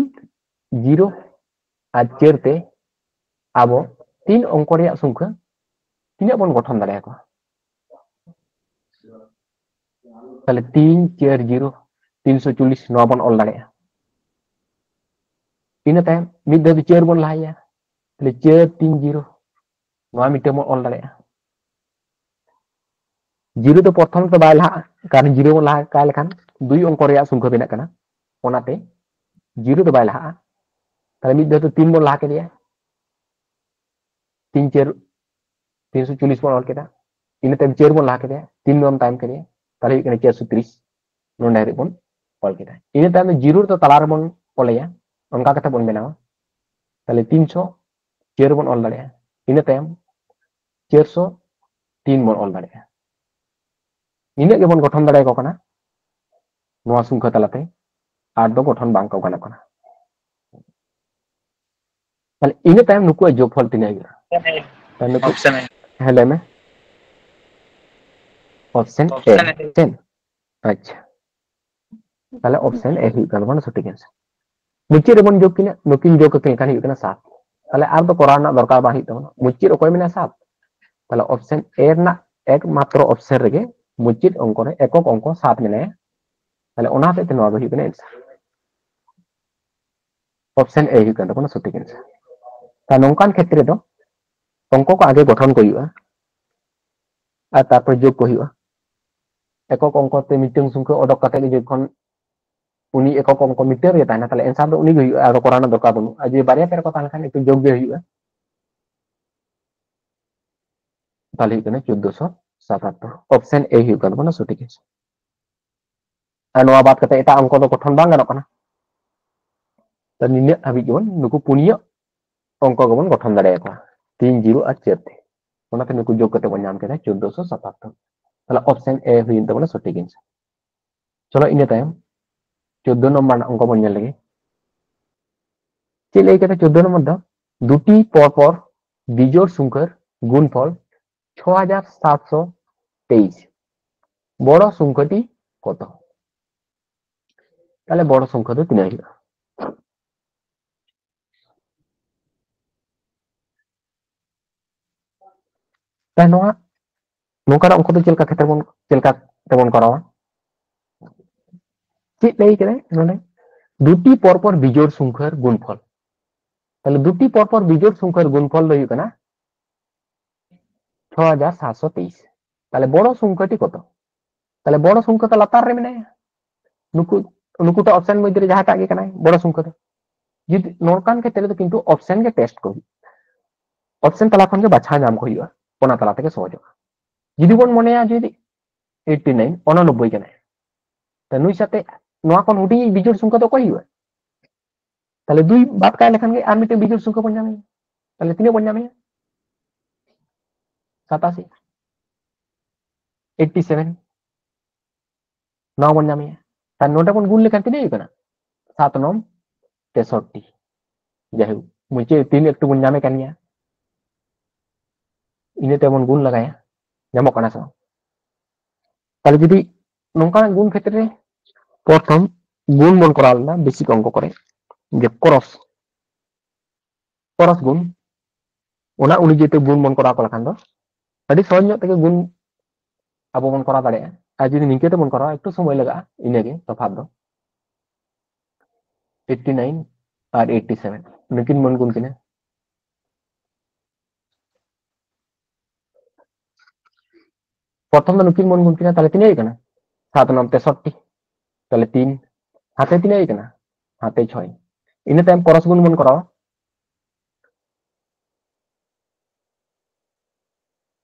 0 আর 4 তে আবো 3 অঙ্ক রিয়া সংখ্যা তিনে বন গঠন দাঁড়ায় কো তাহলে 3 4 0 340 नौ बन ऑल दाड़े इन तायम मिद दे 4 बन लाया ताहले 4 3 0 नौ मिटे बन ऑल दाड़े 0 तो प्रथम तो बाय ला कारण 0 बन ला का लेखान दुई अंक रे संख्या बेना कना ओनाते 0 तो बाय ला ताहले मिद दे तो 3 बन ला के दिया 3 4 340 बन ऑल केदा इन तायम 4 बन ला के दिया 3 बन टाइम के दिया ताहले इकने 430 नोंडा रे बन ऑल केदा इन तायम 0 तो तलार बन ऑलया उनका कथा बन बेनावा ताहले 300 4 बन ऑल दाड़े इन तायम 403 बन ऑल दाड़े इने के बन गठन दाड़े को कना नोआ संख्या तलाते आर दो गठन बांग को गाना कना ताहले इन तायम नुकु जोगफल तिने गया ताहले ऑप्शन है हेले में ऑप्शन ए अच्छा ताहले ऑप्शन ए ही गलबन सटीक आंसर मुच्ची रेबन जोग किना नुकिन जोग के कान ही कना 7 ताहले आर दो कोराना दरकार बा ही तबना मुच्ची रे कोय मेना 7 ताहले ऑप्शन ए ना एकमात्र ऑप्शन रेगे मुच्ची अंक रे एकक अंक 7 मेने ताहले ओना ते नवा दो ही कना आंसर ऑप्शन ए ही कना तबना सटीक आंसर ता नोंकान क्षेत्र दो अंक को आगे गठन को हुआ और तारपर जोग को हुआ एकक अंक ते मिटिंग संख्या ओडक काटे जोखन उनी एकक अंक मीटर रे ताना ताले आंसर दो उनी गई आरो कोराना दरकार बनु आज बारिया पेर को तान खान एक जोग गे हुआ ताले कने 1477 ऑप्शन ए हुआ कन बना सटीक है आ नोआ बात कते एटा अंक दो गठन बांग गानो कना निन्या हाबि जेमन नुकु पुनिया अंक गबन गठन दाड़े को 3 0 और 4 थे ओनाते नुकु जोग करते बन नाम केदा 1477 ताले ऑप्शन ए हुइन तबना सटीक आंसर चलो इने टाइम 14 नंबर अंक बन नेल लगे चले केदा 14 नंबर दा दुटी पर बिजोड़ संख्यार गुणफल 6723 बड़ संख्याटी कत ताले बड़ संख्या तो तिना हिगा ता नोआ नोकारा अंक तो चलका खेतर बन चलका तेबन करावा चेक लई केदा नोने दुटी पर बिजोड़ संख्यार गुणफल ताले दुटी पर बिजोड़ संख्यार गुणफल लई कना 6723 ताले बड़ संख्याटी कत ताले बड़ संख्या तो लातार रे मेनाया नुकु नुकु तो ऑप्शन मध्य जहां तागे कना बड़ संख्या तो जिद नोरकान के तेरे तो किंतु ऑप्शन के टेस्ट को ऑप्शन तला खन के बाछा नाम को हिया ओना तला तके सहज जिदि बन मनेया जिदि 89 89 कना त नुई साथे नोआ कोन हुडी बिजोड़ संख्या तो कोई हिया ताले दुई बात काय लेखन के आर मिटे बिजोड़ संख्या बन जामे ताले तिने बन जामे 87 87 नौ बन जामे ता नोटा बन गुण लेखन तिने कना 7 9 63 जाहु मुझे 3 एकटु बन जामे कनिया इने तेमन गुण लगाया नामो कना सा ताले जदि नोंका गुण क्षेत्र रे प्रथम गुण बन करालना बेसिक अंक करे जे क्रॉस क्रॉस गुण ओना उनी जेते गुण बन करा को लखान दो अडी सहज ᱧᱚᱜ तके गुण अब बन करा दाड़े आ जदि निके ते बन करा एकटु समय लगा इने के तफात दो 89 और 87 लेकिन मन गुण किने प्रथम नुकिन मन गुण किना ताले तिने कना 7 9 63 ताले 3 हाथे तिने कना हाथे 6 इने टाइम क्रॉस गुण बन करा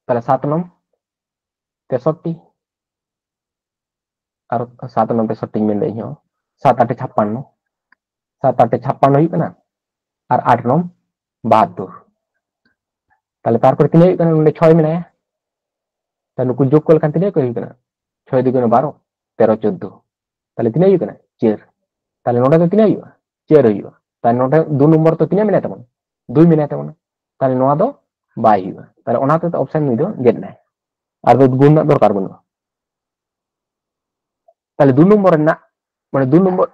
ताले 7 9 63 और 7 9 63 में नहीं हो 7 8 56 7 8 56 हुई कना और 8 9 72 ताले तार पर तिने कना उन्हें 6 में है ता नुकु जोग को लखान तिने को हुई कना 6 2 12 13 14 ताले तिने हुई कना 4 ताले नोडा तो तिने हुई 4 हुई ताले नोडा 2 नंबर तो तिने में तमन 2 में तमन ताले नोआ दो बाई हुई ताले ओना तो ऑप्शन में दो गेट ना और दो गुण ना दरकार बन ताले 2 नंबर ना माने 2 नंबर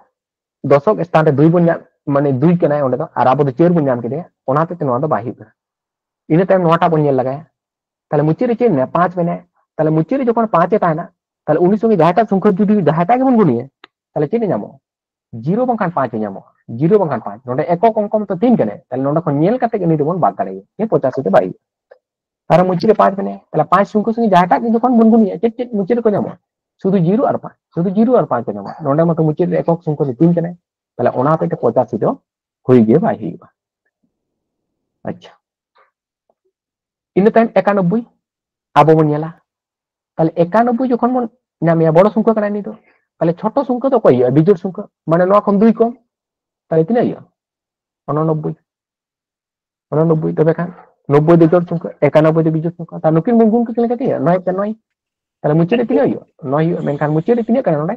दशक स्थान रे 2 बन माने 2 कना ओंडे तो और आबो 4 बन जाम केदे ओना ते नोआ दो बाई हुई इने टाइम नोटा बन लगाया ताले मुची रे चेन 5 में ताले मुची रे जखन 5 ए ताना ताले उनी संगे जहाटा संख्या जुदी जहाटा के बन गुनिए ताले चेन नामो 0 बंखान 5 नामो 0 बंखान 5 नोडे एकक अंकम तो 3 कने ताले नोडा खन नेल काते गनि देबन बात दाड़े ये 85 ते बाई तारा मुची रे 5 में ताले 5 संख्या संगे जहाटा के जखन बन गुनिए चेट मुची रे को नामो शुद्ध 0 और 5 शुद्ध 0 और 5 नामो नोडे मत मुची रे एकक संख्या 3 कने ताले ओना पे 85 तो होई गे बाई हिबा अच्छा इन टाइम 91 आबो बन नेला ताले 91 जखन बन नामिया बड़ संख्या कना नि तो ताले छोटो संख्या तो कोई बिजोड़ संख्या माने नोआ खन 2 कम ताले तिना या 89 89 तबे खान 90 बिजोड़ संख्या 91 बिजोड़ संख्या ता नुकिन गुण के लेका तिया 9 पे 9 ताले मुचे रे तिना या 9 मेनखान मुचे रे तिना कना नोडे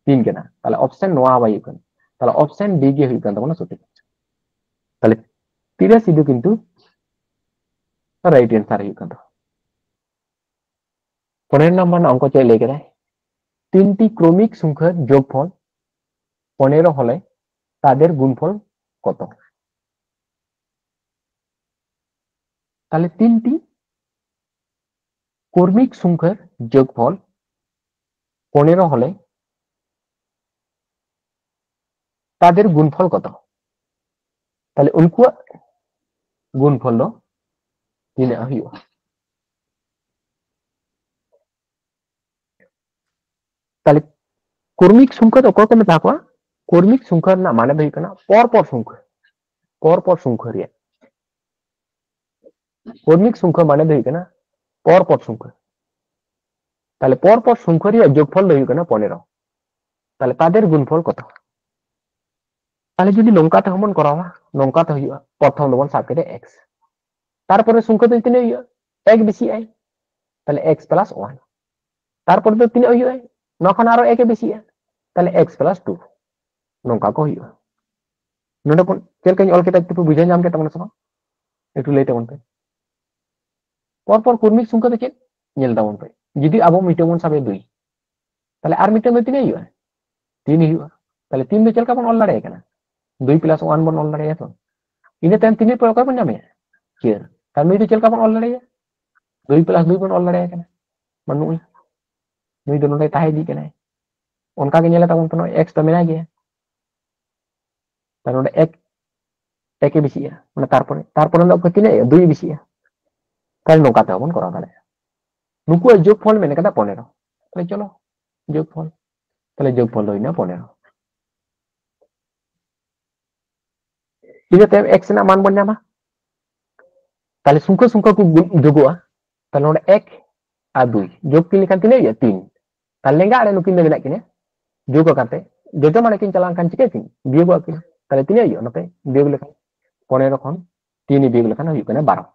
3 कना ताले ऑप्शन नोआ बाई कन ताले ऑप्शन डी गे हुई कन तमना सटीक ताले 83 दो किंतु राइट आंसर हुई कन 15 नंबर अंक चे लेके दे 3টি ক্রমিক সংখ্যার যোগফল 15 হলে তাদের গুণফল কত তাহলে 3টি ক্রমিক সংখ্যার যোগফল 15 হলে তাদের গুণফল কত তাহলে उनकुआ गुणफल दो तीना हुआ ताले कर्मिक संख्या तो को मेता को कर्मिक संख्या ना माने दई कना पर संख्या रे कर्मिक संख्या माने दई कना पर संख्या ताले पर संख्या रे योगफल दई कना 15 ताले तादेर गुणफल कत ताले जुदी नोंका ते हमन करावा नोंका ते हुआ प्रथम दोबन साब केदे x तारपरे संख्या दो तिने हुआ एक बेसी आई ताले x प्लस 1 तारपरे दो तिने हुआ नखन आरो एक बेसी आई ताले x प्लस 2 नोंका को हुआ नोंडे पन चेल कहीं ऑल के तक तो बुझे नाम के तमन समा एकटू लेते वन पे पर कुर्मिक संख्या दो चेक नेल दावन पे जुदी आबो मिटे बन साबे 2 ताले आर मिटे दो तिने हुआ 3 हुआ ताले 3 दो चेल का बन ऑल लड़े कना 2 प्लस 1 बन ऑल लड़े तो इने टाइम 3 पर ओका बन जामे चेर तार मी दो चेल का बन ऑल लड़े 2 प्लस 2 बन ऑल लड़े कना मनु मी दो नोडे ताहे दी कना उनका के नेला ताबन तो x तो मेना गया तार नोडे एक बेसी है माने तारपरे नो तिने 2 बेसी है ताले नोका ते बन करा दाले नुकु जोगफल मेने कदा 15 ताले चलो जोगफल ताले जोगफल दो इना 15 इने टाइम x ना मान बन जामा ताले सुंखा को जोगोआ ताले नोडे 1 आ 2 जोग की लेखान तिने 3 ताले लेंगा आरे नुकिन दे मेना किने जोग करते जोजो माने किन चलान kan चिके किन बियो को किन ताले तिने यो नते बियो लेखान 15 खन 3 बियो लेखान हुई कने 12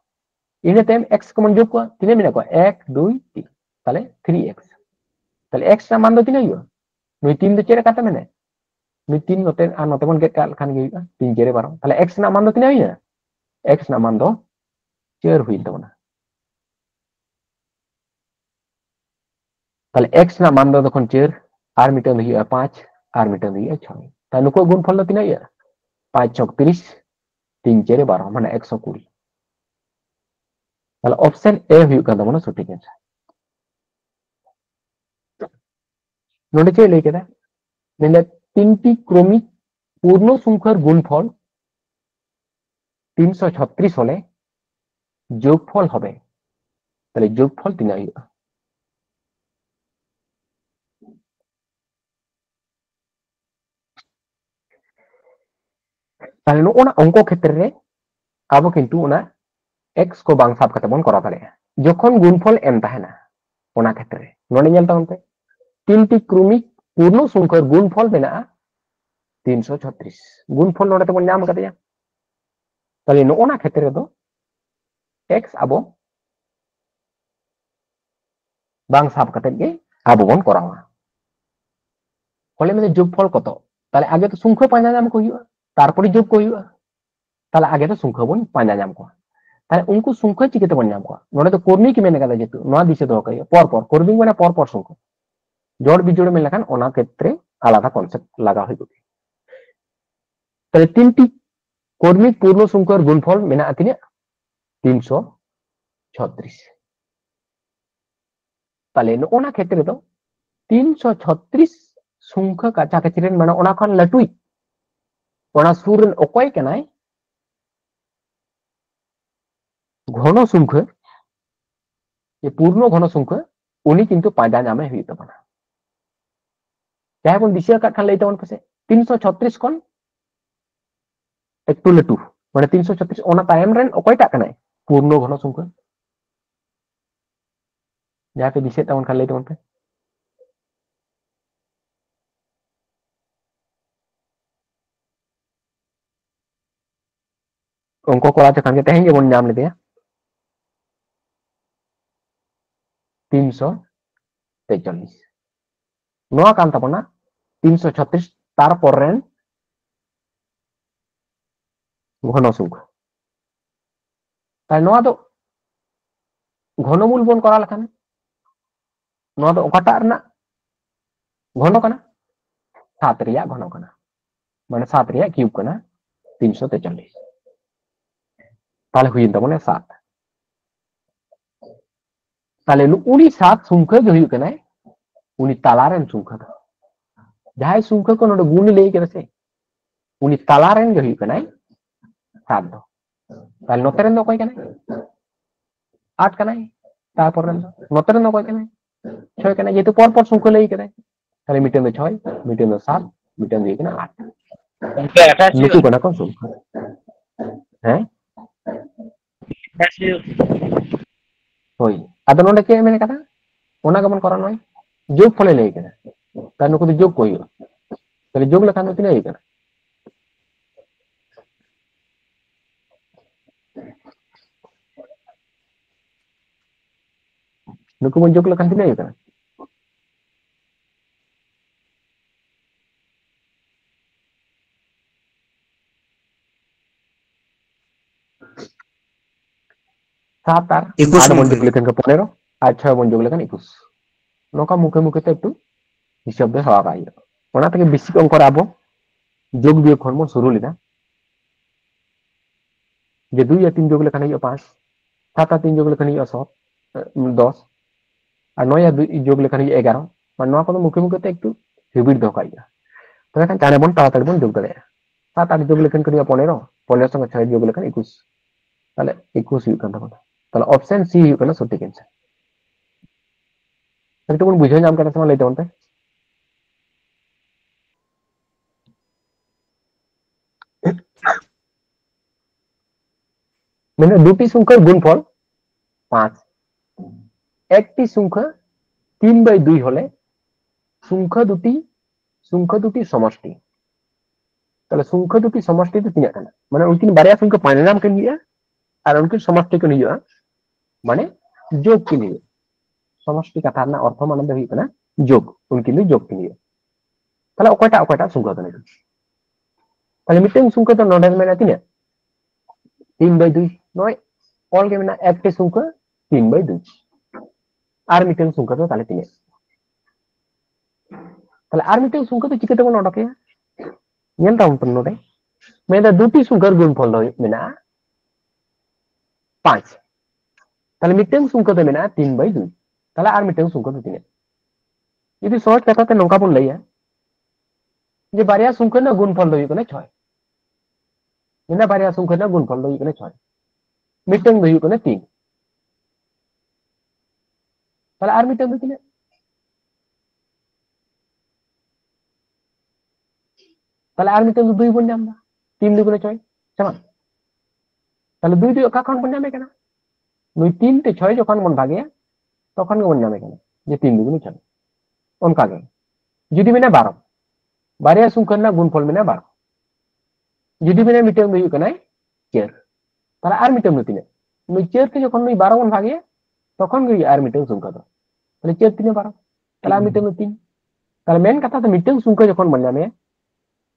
इने टाइम x को मन जोग को तिने मेना को 1 2 3 ताले 3x ताले x ना मान दो तिने यो नुई 3 दो चेरे काटे मेने नुई 3 नते आ नते मन गेट काल खान गे 3 चेरे 12 ताले x ना मान दो तिने यो x ना मान दो चेर हुई तबना ताले x ना मान दो तखन चेर आर मीटर नहीं है 5 आर मीटर नहीं है 6 ताले नुको गुणफल दो तिने यो 5 6 30 3 चेरे 12 माने 120 ताले ऑप्शन ए हुई का तबना सटीक आंसर नोडे चे लेके दा नेले 3टी क्रमिक पूर्ण संख्यार गुणफल 336 হলে যোগফল হবে তাহলে যোগফল 3 হইবা তাহলে ওনা অঙ্ক ক্ষেত্রে আবো কিন্তু ওনা x को बांग साब कते बन करा दाड़े যখন গুণফল m তাহেনা ওনা ক্ষেত্রে ননে নেলতা হতে 3টি क्रमिक पूर्ण संख्यार गुणफल मेना 336 गुणफल नोडे तो नाम कते ताले नोना क्षेत्र दो x आबो बांग साब कते गे आबो बन करावा फले में जोगफल कत ताले आगे तो संख्या पांजा नाम को हुआ तारपरे जोग को हुआ ताले आगे तो संख्या बन पांजा नाम को ताले उनको संख्या चिकेते बन नाम को नोडे तो कर्मी की मेने कदा जेतु नोआ दिसे दो कय पर कर्मी माने पर संख्या जोड़ बिजोड़ में लेखान ओना क्षेत्रे आलादा कन्सेप्ट लगा होई गई ताले 3टी कर्मी पूर्ण संख्यार गुणफल मेना तिने 336 ताले नोना क्षेत्रे तो 336 संख्या काचा काचिरेन माने ओना खन लटुई ओना सुरन ओकय केनाय घन संख्या ये पूर्ण घन संख्या उनी किंतु पांजा नामे हुई तबना चाहे बन दिशा का खान लेते वन पसे 336 कोन एकटू लटू माने 336 ओना टाइम रेन ओकय टा कनाय पूर्ण घन संख्या जहां पे दिशा टाउन खान लेते वन पे उनको कोला चखान के तहेंगे बन नाम लेते 343 नोआ कान तबना 336 तार पररेन घन संख्या ताई नोआ दो घनमूल बन करा लखान नोआ दो ओकाटा रना घन कना 7 रिया घन कना माने 7 रिया क्यूब कना 343 ताले हुई तबने 7 ताले उनी 7 संख्या जो हुई कना उनी तालारेन संख्या जहां संख्या को नोडे गुण लेई के से उनी तालारेन जो हुई कना 7 दो ताले नोतेरेन दो कोई कना 8 कना तारपरेन दो नोतेरेन दो कोई कना 6 कना जेतु पर संख्या लेई कना ताले मिटेन दो 6 मिटेन दो 7 मिटेन दो कना 8 उनका अटैच नुकु कना को संख्या हैं होई आदो नोडे के मेने कथा ओना गमन करा नय जोग फले लेई कना ता नुकु जोग कोई ताले जोग लखान तिने ही कना नुकु बन जोग लेखन तिना हुई कना 7 আর 21 8 बन गंके जोग लेखन के 15 আর 6 बन जोग लेखन 21 नौका मुखे मुखे ते एकटू हिसाब दे हवा गाइयो ओना तके बेसिक अंक आबो जोग बियोग खन मन शुरू लेदा जे 2 या 3 जोग लेखन हुई 5 7 আর 3 जोग लेखन हुई 10 আর 9 या 2 जोग लेखन हुई 11 और नौका को मुखे मुखे ते एकटू हिबिट दो गाइयो तो kan cara bon tawa bon jog dare 7 8 jog lekan kariya 15 15 संग 6 jog lekan 21 তাহলে 21 हुई kan tama তাহলে অপশন সি हुई kan সঠিক आंसर তাহলে তুমি বুঝে নাম কাটা সময় লইতে বলতে মানে দুটি সংখ্যার গুণফল 5 একটি সংখ্যা 3/2 হলে সংখ্যা দুটি সমষ্টি তাহলে সংখ্যা দুটি সমষ্টি তো তিনা কানা মানে উনকিন বারিয়া সংখ্যা পরিণাম কে নিয়ে আর উনকিন সমষ্টি কে নিয়ে মানে যোগ কে নিয়ে সমষ্টি কথার না অর্থ মানে হই কানা যোগ উনকিন যোগ কে নিয়ে তাহলে অকয়টা সংখ্যা কানা তাহলে মিটেং সংখ্যা তো নডেল মেনা তিনা 3/2 নয় অল কে মেনা একটি সংখ্যা 3/2 আর মিটেং সংখ্যা তো তাহলে তিনা তাহলে আর মিটেং সংখ্যা তো চিকাতে বন অডকে ñel taw pun node meda duti sungkar gunfol do mena 5 তাহলে মিটেং সংখ্যা তো মেনা 3/2 তাহলে আর মিটেং সংখ্যা তো 3 যদি সহজ কথাতে নৌকা বল লইয়া যে বারিয়া সংখ্যা না গুণফল দই কোনে 6 মেনা বারিয়া সংখ্যা না গুণফল দই কোনে 6 মিটেং দই কোনে 3 তাহলে আর মিটেং দই 3 তাহলে আর মিটেং দুই বন আমরা 3 দুই কোনে 6 সমান তাহলে দুই দুই কখন বন যাবে কেন দুই 3 তে 6 যখন মন ভাগে তখন বন যাবে কেন যে 3 দুই কোনে 6 उनका गए जुदी में 12 बारिया संख्या ना गुणफल में 12 जुदी में मिटम हुई कनाय चेर তাহলে আর মিটম নতিনে নই চের কে যখন নই 12 বন ভাগে তখন গই আর মিটম সংখ্যা তো তাহলে চের 3 12 তাহলে আর মিটম 3 তাহলে মেন কথা তো মিটম সংখ্যা যখন বন যাবে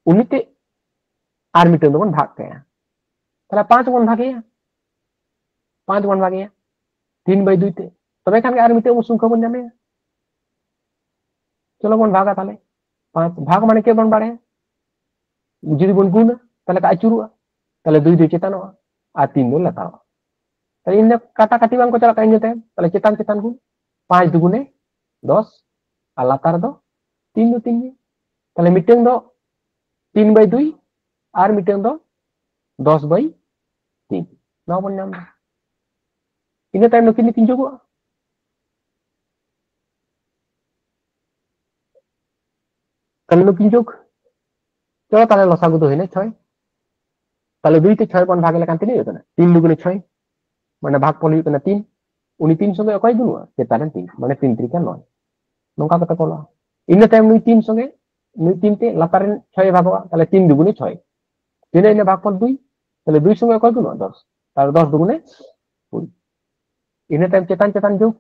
উনিতে আর মিটম বন ভাগ के তাহলে 5 বন ভাগে 5 বন ভাগে 3/2 তে তবে এখানে আর মিটম সংখ্যা বন যাবে चलो बन भागा ताले 5 भाग माने के बन बाड़े जुदी बन गुण ताले का अचुरुआ ताले 2 2 चेतन आ 3 दो लता ताले इन काटा काटी बांग को चला काइन जते ताले चेतन चेतन गुण 5 दुगुने 10 आ लतार दो 3 दो 3 ताले मिटेंग दो 3/2 आर मिटेंग दो 10/3 ना बन नाम इन टाइम नो किनी 3 जोगो kalau pinjok coba tahle losagu to hine 6 tahle 2 te 6 bon bhagele kan tini hoto na 3 dugune 6 mane bhagfol hoy kana 3 uni 3 songe okoy gunua cetaran 3 mane 3 3 kan 9 nongka kata kola ina time nui 3 songe nui 3 te latarin 6 bhagwa tahle 3 dugune 6 tine ine bhagfol 2 tahle 2 songe okoy gunua 10 tahle 10 dugune 20 ina time cetan cetan jog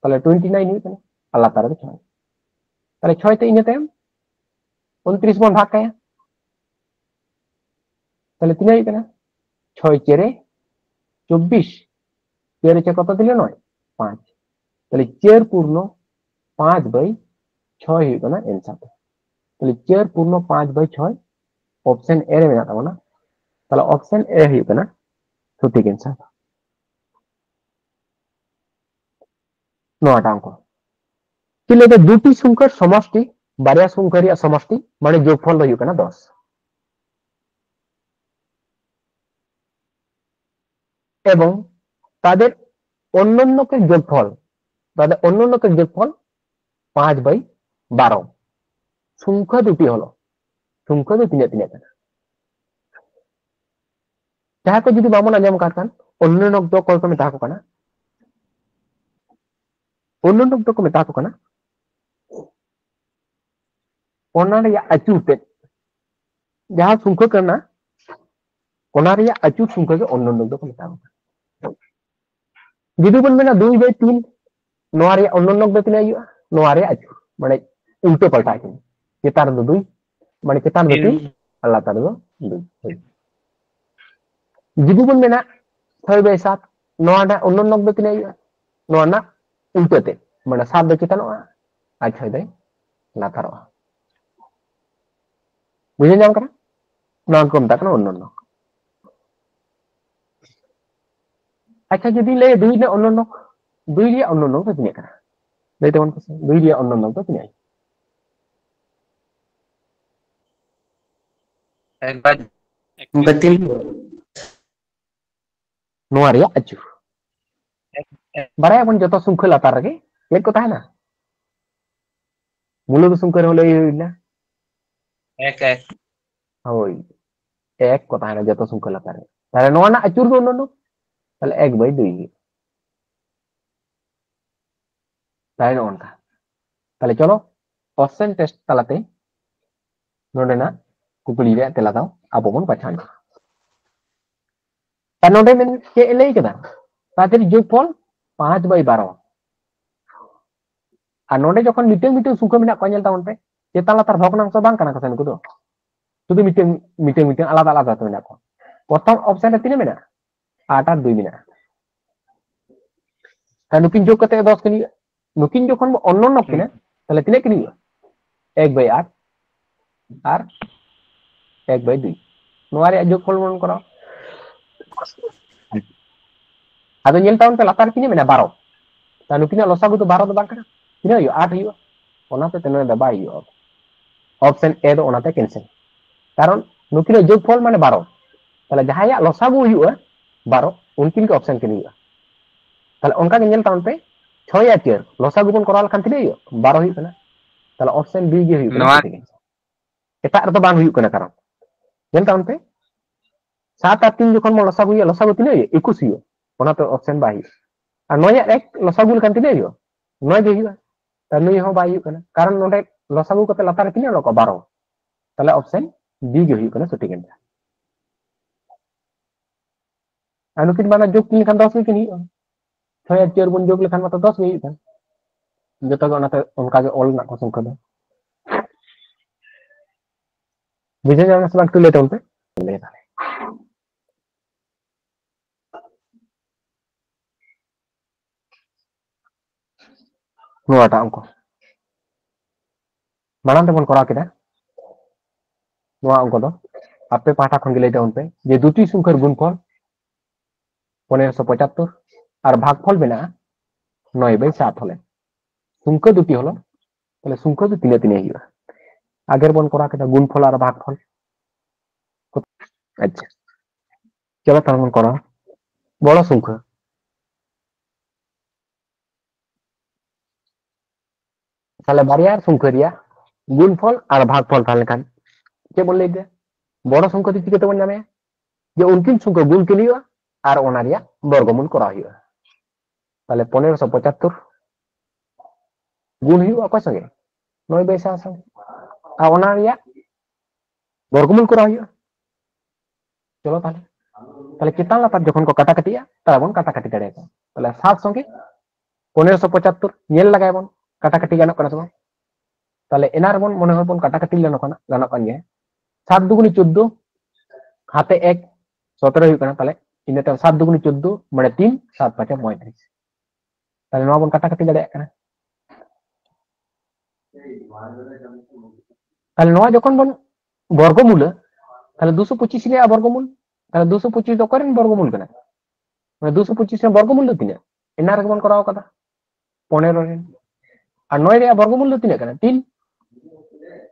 tahle 29 hoy kana Allah taala 6 tahle 6 te ina time 29 बन भाग कया তাহলে তিন হই কেনা 6 চেরে 24 চেরে चे কত দিলে 9 5 তাহলে চের পূর্ণ 5/6 হই কেনা आंसर তাহলে চের পূর্ণ 5/6 অপশন এ রে মেনা তাবো না তাহলে অপশন এ হই কেনা সঠিক आंसर 9টা অঙ্ক তাহলে এটা দুটি সংখ্যার সমষ্টি বারিয়া সংখ্যার সমষ্টি মানে যোগফল হই কেনা 10 এবং তাদের অন্যান্যকে যোগফল 5/12 সংখ্যা দুটি হলো সংখ্যা দুটি তিন কেনা যাহাকে যদি বামন আঞ্জাম কাটকান অন্যান্য যোগ কত মেটা को কানা অন্যান্য যোগ को মেটা को কানা ओना रे अचूते जहां संख्या करना ओना रे अचूत संख्या के अन्य नोड को मेटा जुदी बन मेना 2/3 नोआ रे अन्ननक दो तिना हुआ नोआ रे आचुर माने उल्टो पलटा किन चेतान दो दुई माने चेतान दो तीन और लातार दो दुई जुदी बन मेना 6 बाय 7 नोआ ना अन्ननक दो तिना हुआ नोआ ना उल्टो ते माने 7 दो चेतानोआ और 6 दो लातारोआ बुझे जाम करा नोआ को मता कना अन्ननक अच्छा जुदी ले दुई ने अन्ननक दुई रे अन्ननक दो तिना करा ले तेवन को दुई रे अन्ननक दो तिना एक बार betul नोआ रे आचुर बारे अपन जतो सुंख लातार रे लेट को ताहना मुलो सुंख रे होले इला एक होय एक को ताहना जतो सुंख लातार रे तारे नोआ ना आचुर दो नो ताले एक बाई दुई तारे नो उनका ताले चलो ऑप्शन टेस्ट तालाते नोडे ना कुकुली रे तेला दाओ आपो बन पहचान ता नोडे में के ले केदा ताते जोगफल 5 बाई 12 আর নোডে যখন মিটিং মিটিং সুখ মেনা কয়েল তাউন পে চেতা লাতার ভগ্নাংশ বাং কানা কাছেন কুদো শুধু মিটিং মিটিং মিটিং আলাদা আলাদা তো মেনা প্রথম অপশনে তিনে মেনা 8 আর 2 মেনা আর নুকিন যোগ করতে 10 কিনি নুকিন যখন অন্য নক কিনা তাহলে তিনে কিনি 1 বাই 8 আর 1 বাই 2 নোয়ারে যোগফল মন করো আদো ñel taun pe latar kini mena 12 ta nukina losagu to 12 do bang kana kini yo 8 yo onate teno da bai yo option a do onate cancel karon nukina jogfol mane 12 tale jahaya losagu huwa 12 unkin ke option kini yo tale onka ñel taun pe 6 ya tier losagu pun koral kan tine yo 12 hu kana tale option b ge hu kana eta arto bang hu kana karon ñel taun pe 7 আর 3 যখন লসাগু তিনে 21 hu onate option bai আর 9 আর 1 লসাগু kan tine yo 9 ge hu ta nui ho bai hu kana karon node লসাগু kate latar kini lo ko 12 tale option b ge hu kana sotik enta anu kin bana jog kini kan 10 kini 6 R 4 bun jog lekhan mata 10 ge hu kan joto onate onka ge ol na ko songkha do বুঝে যাবে না সবাই তুলে তোলতে নোয়াটা অঙ্ক মানান তেমন করা কিনা নোয়া অঙ্ক দো আপে পাঠা খন গেলে উনপে যে দুটি সংখ্যার গুণফল 1575 আর ভাগফল মেনা 9/7 হলে সংখ্যা দুটি হলো তাহলে সংখ্যা তো তিনে তিনে হইবা আগের বন করা কিনা গুণফল আর ভাগফল আচ্ছা চলো তাহলে করা বড় সংখ্যা তাহলে বারিয়ার সংখ্যা রিয়া গুণফল আর ভাগফল তাহলে খান কে বললে যে বড় সংখ্যা দি চিকে তো নামে যে উনকিন সংখ্যা গুণ কে লিয়া আর ওনা রিয়া বর্গমূল করা হইবা তাহলে 1575 গুণ হইবা কয় সঙ্গে 9/7 সঙ্গে আর ওনা রিয়া বর্গমূল করা হইবা চলো তাহলে তাহলে কিতান লাতার যখন কো কাটাকাটিয়া তখন কাটাকাটি দাঁড়ায় তাহলে 7 সঙ্গে 1575 ñel লাগাইবন কাটাকাটি গানো করা সব তাহলে এনার বন মনে হয় বন কাটাকাটি গানো কান গে 7 দুগুনি 14 হাতে 1 17 হই কানা তাহলে ইনেটা 7 দুগুনি 14 মানে 3 7 5 35 তাহলে নয় বন কাটাকাটি দাঁড়ায় কানা তাহলে নয় যখন বন বর্গমূল তাহলে 225 রে বর্গমূল তাহলে 225 তো করেন বর্গমূল কানা মানে 225 রে বর্গমূল দিনা এনার বন করাও কথা 15 রে আর 9 রে বর্গমূল তিনে কানা 3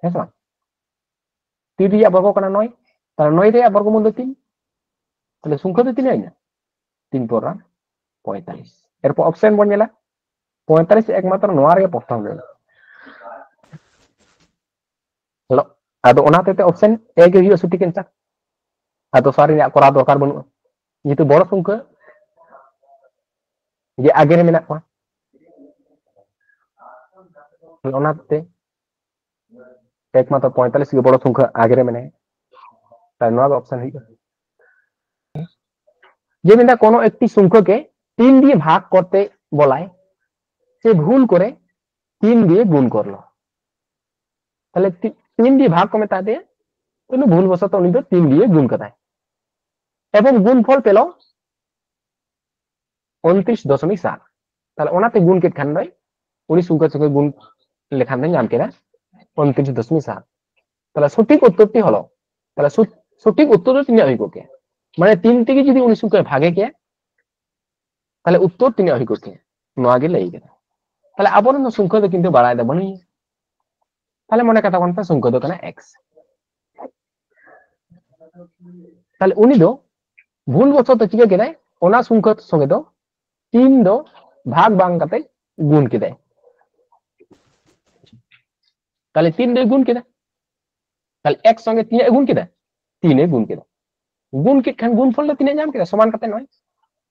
হেসা 3 রে বর্গ কানা 9 তাহলে 9 রে বর্গমূল 3 তাহলে সংখ্যা তো তিনে না 3 পর 45 এরপর অপশন বন গেলা 45 একমাত্র 9 রে প্রথম হলো হলো আদো ওনাতে অপশন এ গে হিও সুটি কেনটা আদো সরি না করা দরকার বনু যেহেতু বড় সংখ্যা যে আগে রে মেনা কো ওনাতে একমাত্র 45 के बड़ संख्या आगे में তাই নয় অপশন হইবে যে বিন্দা কোনো একটি সংখ্যাকে 3 দিয়ে ভাগ করতে বলায় সে ভুল করে 3 দিয়ে গুণ করলো, তাহলে 3 দিয়ে ভাগ को মেটা দিয়ে কিন্তু ভুলবশত উনি তো 3 দিয়ে গুণ করায় এবং গুণফল পেল 29.7। তাহলে ওনাতে গুণ কেট খান নয় উনি সংখ্যার সঙ্গে গুণ লেখান দেন নাম কেনা 29.7। তাহলে সঠিক উত্তরটি হলো, তাহলে সঠিক উত্তর তিনি অভিজ্ঞকে মানে 3 থেকে যদি উনি সংখ্যায় ভাগে কে তাহলে উত্তর তিনি অভিজ্ঞকে নোয়াগে লেগে গেল। তাহলে আবরণ সংখ্যা তো কিন্তু বাড়ায় দেব নি, তাহলে মনে কথা কোনটা সংখ্যা তো কানা x। তাহলে উনি দো ভুল বশত চিকা কেদায় ওনা সংখ্যা সঙ্গে তো 3 दो भाग बांग करते गुण के दे, ताले 3 दे गुण के दे, ताले x संगे 3 गुण के दे 3 गुण के दे गुण के खान गुण फल 3 नाम के समान करते नय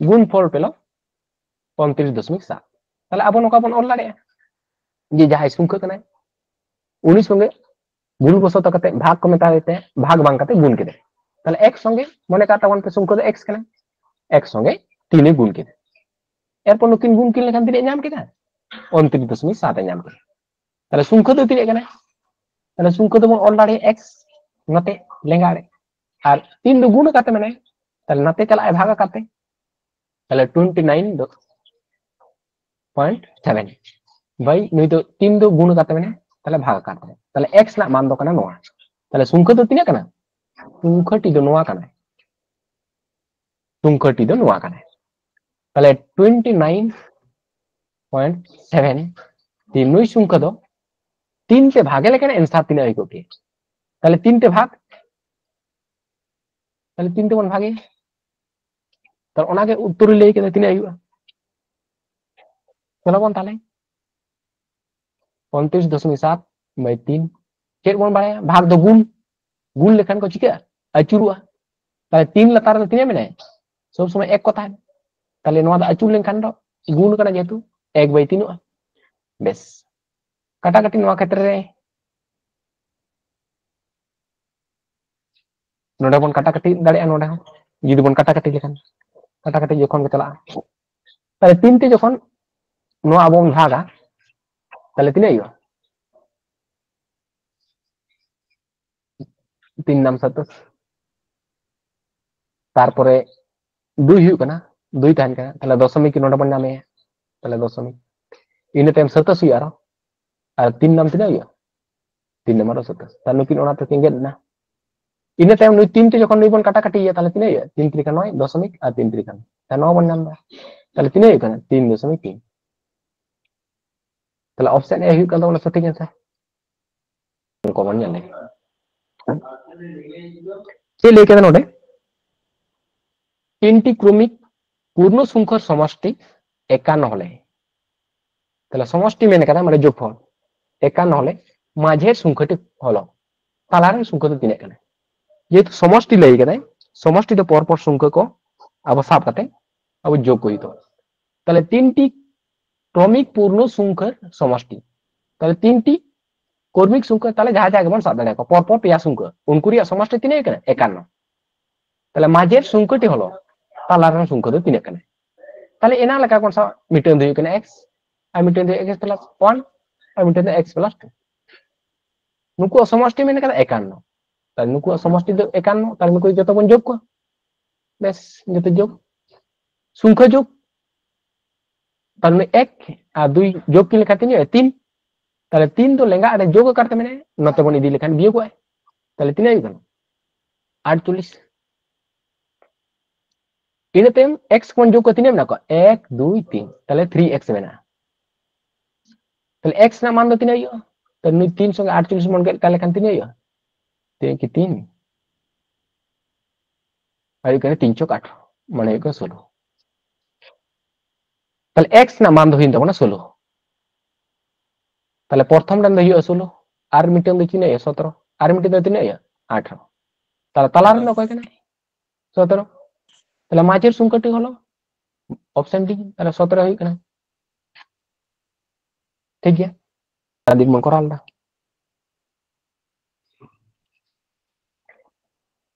गुण फल पेलो 29.7। ताले अब नका बन ऑल लाड़े जे जहां संख्या कना उनी संगे भूल बसत करते भाग को मेटा देते भाग बांग करते गुण के दे, ताले x संगे मने काटा वन पे संख्या तो x कना x संगे 3 गुण के दे एरपर नुकिन गुण किन लेखान तिने नाम केदा 29.7 नाम के। ताहले संख्या तो तिने कना ताहले संख्या तो बन ऑल दाड़े x नते लेंगाड़े और 3 दो गुण काते माने ताहले नते चला भाग काते ताहले 29.7 भाई नुई तो 3 दो गुण काते माने ताहले भाग काते ताहले x ना मान दो कना नोआ ताहले संख्या तो तिने कना संख्या टी दो नोआ कना संख्या टी दो नोआ कना ताहले 29.7 तीन नुई संख्या दो 3 ते भागे लेकिन आंसर तीन आई को के ताहले 3 ते भाग ताहले 3 ते बन भागे ताहले ओना के उत्तर ले के तीन आई चलो बन ताहले 29.7 बाय 3 चेक बन बाड़े भाग दो गुण गुण लेखान को चिका अचुरुआ ताहले 3 लतार तो तीन में सब समय एक कथा ताहले नोआ दा अचुर लेखान दो गुण कना जेतु 1/3 बेस काटा काटी नोआ क्षेत्र रे नोडे बन काटा काटी दाड़े नोडे हो जुदी बन काटा काटी लेखान काटा काटी जखन के चला ताहले 3 ते जखन नोआ अब बन भागा ताहले तीन आइयो 3 नाम 27 तारपरे 2 हुई कना 2 तहन कना ताहले दशमिक की नोडे बन नामे ताहले दशमिक इन टाइम 27 हुई आरो और 3 नाम तीन आइयो 3 नंबर 27 ताहले नुकिन ओना तो केंगे ना इन टाइम नुई 3 ते जखन नुई बन काटा काटी ताहले तीन आइयो 3 3 9 दशमिक और 3 3 ताहले 9 बन नाम ताहले तीन आइयो कना 3.3 ताहले ऑप्शन ए हुई कना सटीक आंसर को बन जाले से लेके नोडे 3टी क्रमिक पूर्ण संख्यार समष्टि 51 হলে তাহলে সমষ্টি মেনে কাটা মানে যোগফল 51 হলে মাঝের সংখ্যাটি হলো তালারের সংখ্যা তো 3 এখানে যেহেতু সমষ্টি লেগে গেছে সমষ্টিতে পরপর সংখ্যাকে আবার সাব কাটে আবার যোগ করি তো তাহলে 3টি ক্রমিক পূর্ণ সংখ্যার সমষ্টি তাহলে 3টি কর্মিক সংখ্যা তাহলে যাহা যাকে বন সাব দেখো পরপর পেয়া সংখ্যা উনকুরিয়া সমষ্টি 3 এখানে 51 তাহলে মাঝের সংখ্যাটি হলো তালারের সংখ্যা তো 3 এখানে তাহলে এনা লেখা কোন সা মিটার দুই এখানে x আর মিটার দুই x প্লাস 1 আর মিটার দুই x প্লাস 2 নুকু সমষ্টি মেনে কাটা 51 তাহলে নুকু সমষ্টি তো 51 তাহলে নুকু যত বন যোগ কর বেশ যত যোগ সংখ্যা যোগ তাহলে 1 আর 2 যোগ কি লেখা 3 তাহলে 3 তো লেঙ্গা আর যোগ করতে মানে নতে বন ইদি লেখান বিয়োগ হয় তাহলে 3 আই গেল 48 इन टाइम x कोन जोग करती ना को 1 2 3 তাহলে 3x মেনা তাহলে x না মান তো 3 আইयो তাহলে 3 সঙ্গে 48 মন গেল তাহলে কান 3 আইयो 3 কি 3 আর এখানে 3 চক 8 মানে একে 16 তাহলে x না মান তো হিন তো না 16 তাহলে প্রথম ডান হইयो 16 আর মিটার দেখি না 17 আর মিটার তো 3 আইयो 18 তাহলে তালার না কয় কেন 17 তাহলে মাঝের সংখ্যাটি হলো অপশন ডি তাহলে 17 হই কেন ঠিক আছে আদিক মন করালটা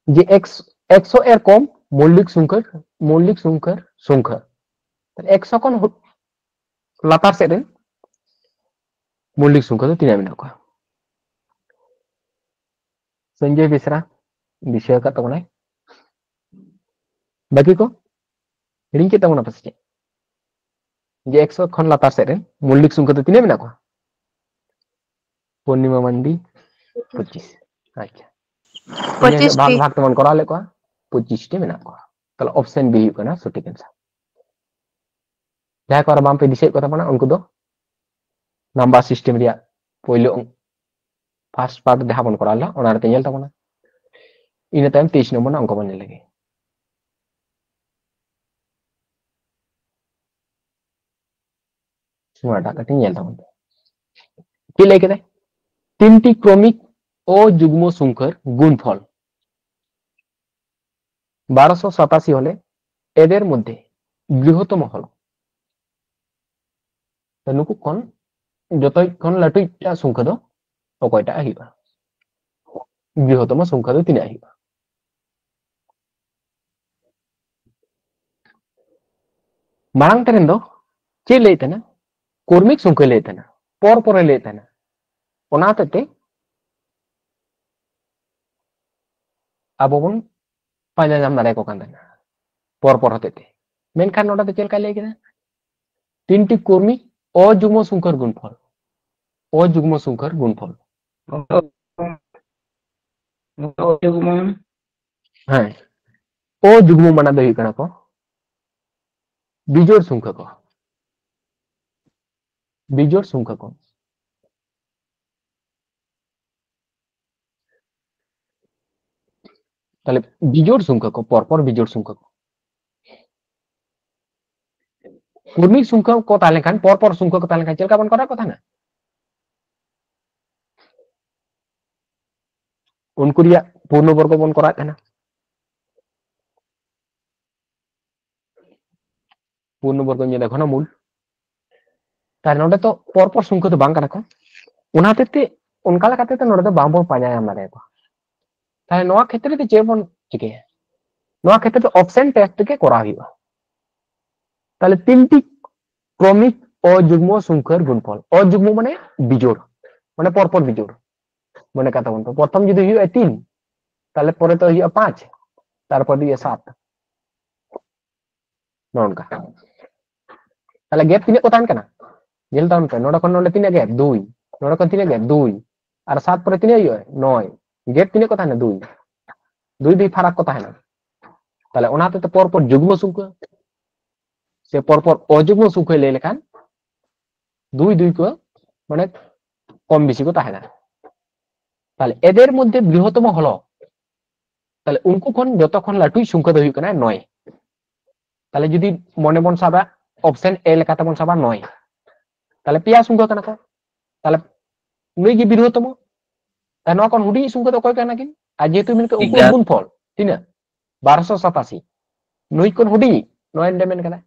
যে x 100 এর কম মৌলিক সংখ্যার সংখ্যা তাহলে 100 কোন লাতার সেদিন मौलिक संख्या तो तीन मेना को संजय बेसरा विषय का तबना बाकी को हिडिंग के तबना पसे जे 100 खन लातार सेरे मौलिक संख्या तो तीन मेना को पूर्णिमा मंडी 25 अच्छा इने 25 भाग टी भाग तमन करा ले को 25 टी मेना को तले ऑप्शन बी हुकना सटीक आंसर जहां को बाम पे दिसे को तबना उनको दो नंबर सिस्टम रिया पहिलो फर्स्ट पार्ट जहां बन करा ला ओना रे तेल तबना इन टाइम 23 नंबर अंक बन लगे सुमाटा कटिंग नेल तबन কি লেখে দেয় তিনটি ক্রমিক অযুগ্ম সংখ্যার গুণফল 1287 হলে এদের মধ্যে বৃহত্তম হল নুকু কোন যতই কোন লাটুইটা সংখ্যা দো অকয়টা আহিবা বৃহত্তম সংখ্যা দো তিন আহিবা মারাং তেরেন দো চে লেইতেনা কর্মিক সংখ্যা লেইতেনা পর পরে লেইতেনা ওনাতে abobon panja jam dare ko kan por hotete menkan noda te chel ka legi na তিনটি কর্মিক অযুগ্ম সংখ্যার গুণফল অযুগ্ম সংখ্যার গুণফল হ্যাঁ অযুগ্ম মানে দেই কেন কো বিজোড় সংখ্যা কো বিজোড় সংখ্যা কো তাহলে বিজোড় সংখ্যা কো পর বিজোড় সংখ্যা কো কর্মিক সংখ্যা কো তাহলে খান পর সংখ্যা কো তাহলে খান চেলকা বন করার কথা না उनको रिया पूर्ण वर्ग बन करा था ना पूर्ण वर्ग में देखो ना मूल तार नोडे तो पर संख्या तो बांग करा को उनाते उनका लगाते तो नोडे तो बांग बन पाया हम मारे को तार नोआ क्षेत्र ते चेबन चिके नोआ क्षेत्र तो ऑप्शन टेस्ट के करा हुआ ताले तीनटी क्रमिक अयुग्म संख्यार गुणफल अयुग्म माने बिजोड़ माने पर बिजोड़ मने कथा बन प्रथम যদি হয় 3 তাহলে পরে তো হয় 5 তারপর দিয়ে 7 ননকা তাহলে গ্যাপ তিনে কোথায় কেন জেল টাউন কে নড়া কোন নড়ে তিনে গ্যাপ 2 নড়া কোন তিনে গ্যাপ 2 আর 7 পরে তিনে হয় 9 গ্যাপ তিনে কোথায় না 2 দুই দুই ফারাক কোথায় না তাহলে ওনাতে তো পর যুগ্ম সংখ্যা সে পর অযুগ্ম সংখ্যা লে লেখান 2 2 को মানে কম বেশি को তাহে না তাহলে এদের মধ্যে বৃহত্তম হলো তাহলে উনকু কোন যতক্ষণ লাটুই সংখ্যা দই কেনা 9 তাহলে যদি মনে মন সাবা অপশন এ লেখাতে মন সাবা 9 তাহলে পিয়া সংখ্যা কেনা কো তাহলে নই কি বৃহত্তম তাই ন কোন হুডি সংখ্যা তো কয় কেনা কিন আর যেহেতু মিনকে উনকু গুণফল তিনা 1287 নই কোন হুডি 9 ডেমেন কেনা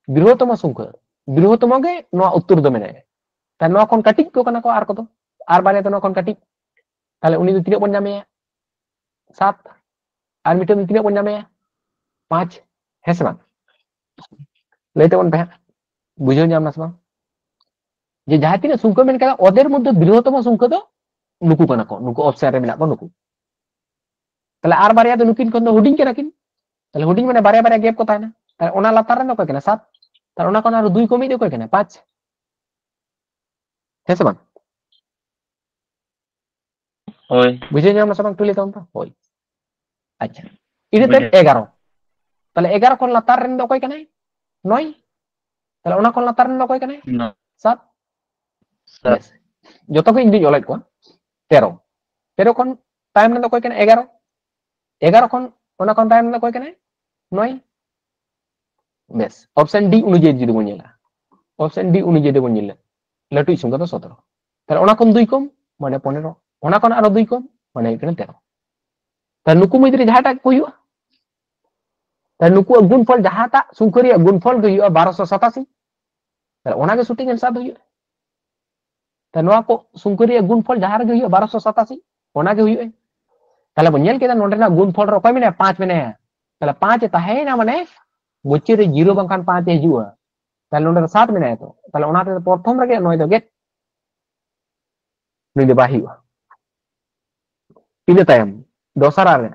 বৃহত্তম সংখ্যা বৃহত্তম গে ন উত্তর দমেনে তাই ন কোন কাটিক কো কেনা কো আর কত আর বারে তো ন কোন কাটিক তাহলে উনি তো তিনে বন যাবে 7 আর মিটার তিনে বন যাবে 5 है से बांग लेते बन पे बुझो जाम ना से जे जहां तिने संख्या मेन कला ओदेर मध्य बृहत्तम संख्या तो नुकु कना को नुकु ऑप्शन रे मेना को नुकु तले आर बारिया तो नुकिन कोन हुडिंग केना किन तले हुडिंग माने बारिया बारिया गैप को ताना तले ओना लातार रे को केना 7 तले ओना कोना 2 कमी दे को केना 5 है से बांग ओय बुझे जाम ना से बांग तुले तो होय अच्छा इने ते 11 তাহলে 11 কোন লাতার রেন দকয় কেন 9 তাহলে ওনা কোন লাতার রেন দকয় কেন 7 বেশ যত কই ইন্দি জলাই কো 13 13 কোন টাইম রেন দকয় কেন 11 11 কোন ওনা কোন টাইম রেন দকয় কেন 9 বেশ অপশন ডি অনুযায়ী যদি বনিলা অপশন ডি অনুযায়ী যদি বনিলা লাটুই সংখ্যা তো 17 তাহলে ওনা কোন 2 কম মানে 15 ওনা কোন আরো 2 কম মানে এখানে 13 তাহলে নুকু মইদরি যাহাটা কইও তাই নুকু গুণফল যাহাটা সংখ্যার গুণফল গই 1287 তাহলে ওনাকে শুটিং এর সাথ হইও তাই নোয়া কো সংখ্যার গুণফল যাহার গই 1287 ওনাকে হইও তাহলে বনিয়াল কেদা নোডেনা গুণফল র কয় মিনে 5 মিনে তাহলে 5 তাহে না মানে মুচিরে 0 বাংখান 5 হিজুয়া তাহলে নোডে 7 মিনে তো তাহলে ওনাতে প্রথম রে 9 তো গেট ᱱᱩᱭ ᱫᱚ ᱵᱟᱭ ᱦᱩᱭᱩᱜᱼᱟ ᱤᱱᱟᱹ ᱛᱟᱭᱚᱢ ᱫᱚᱥᱟᱨ ᱨᱮ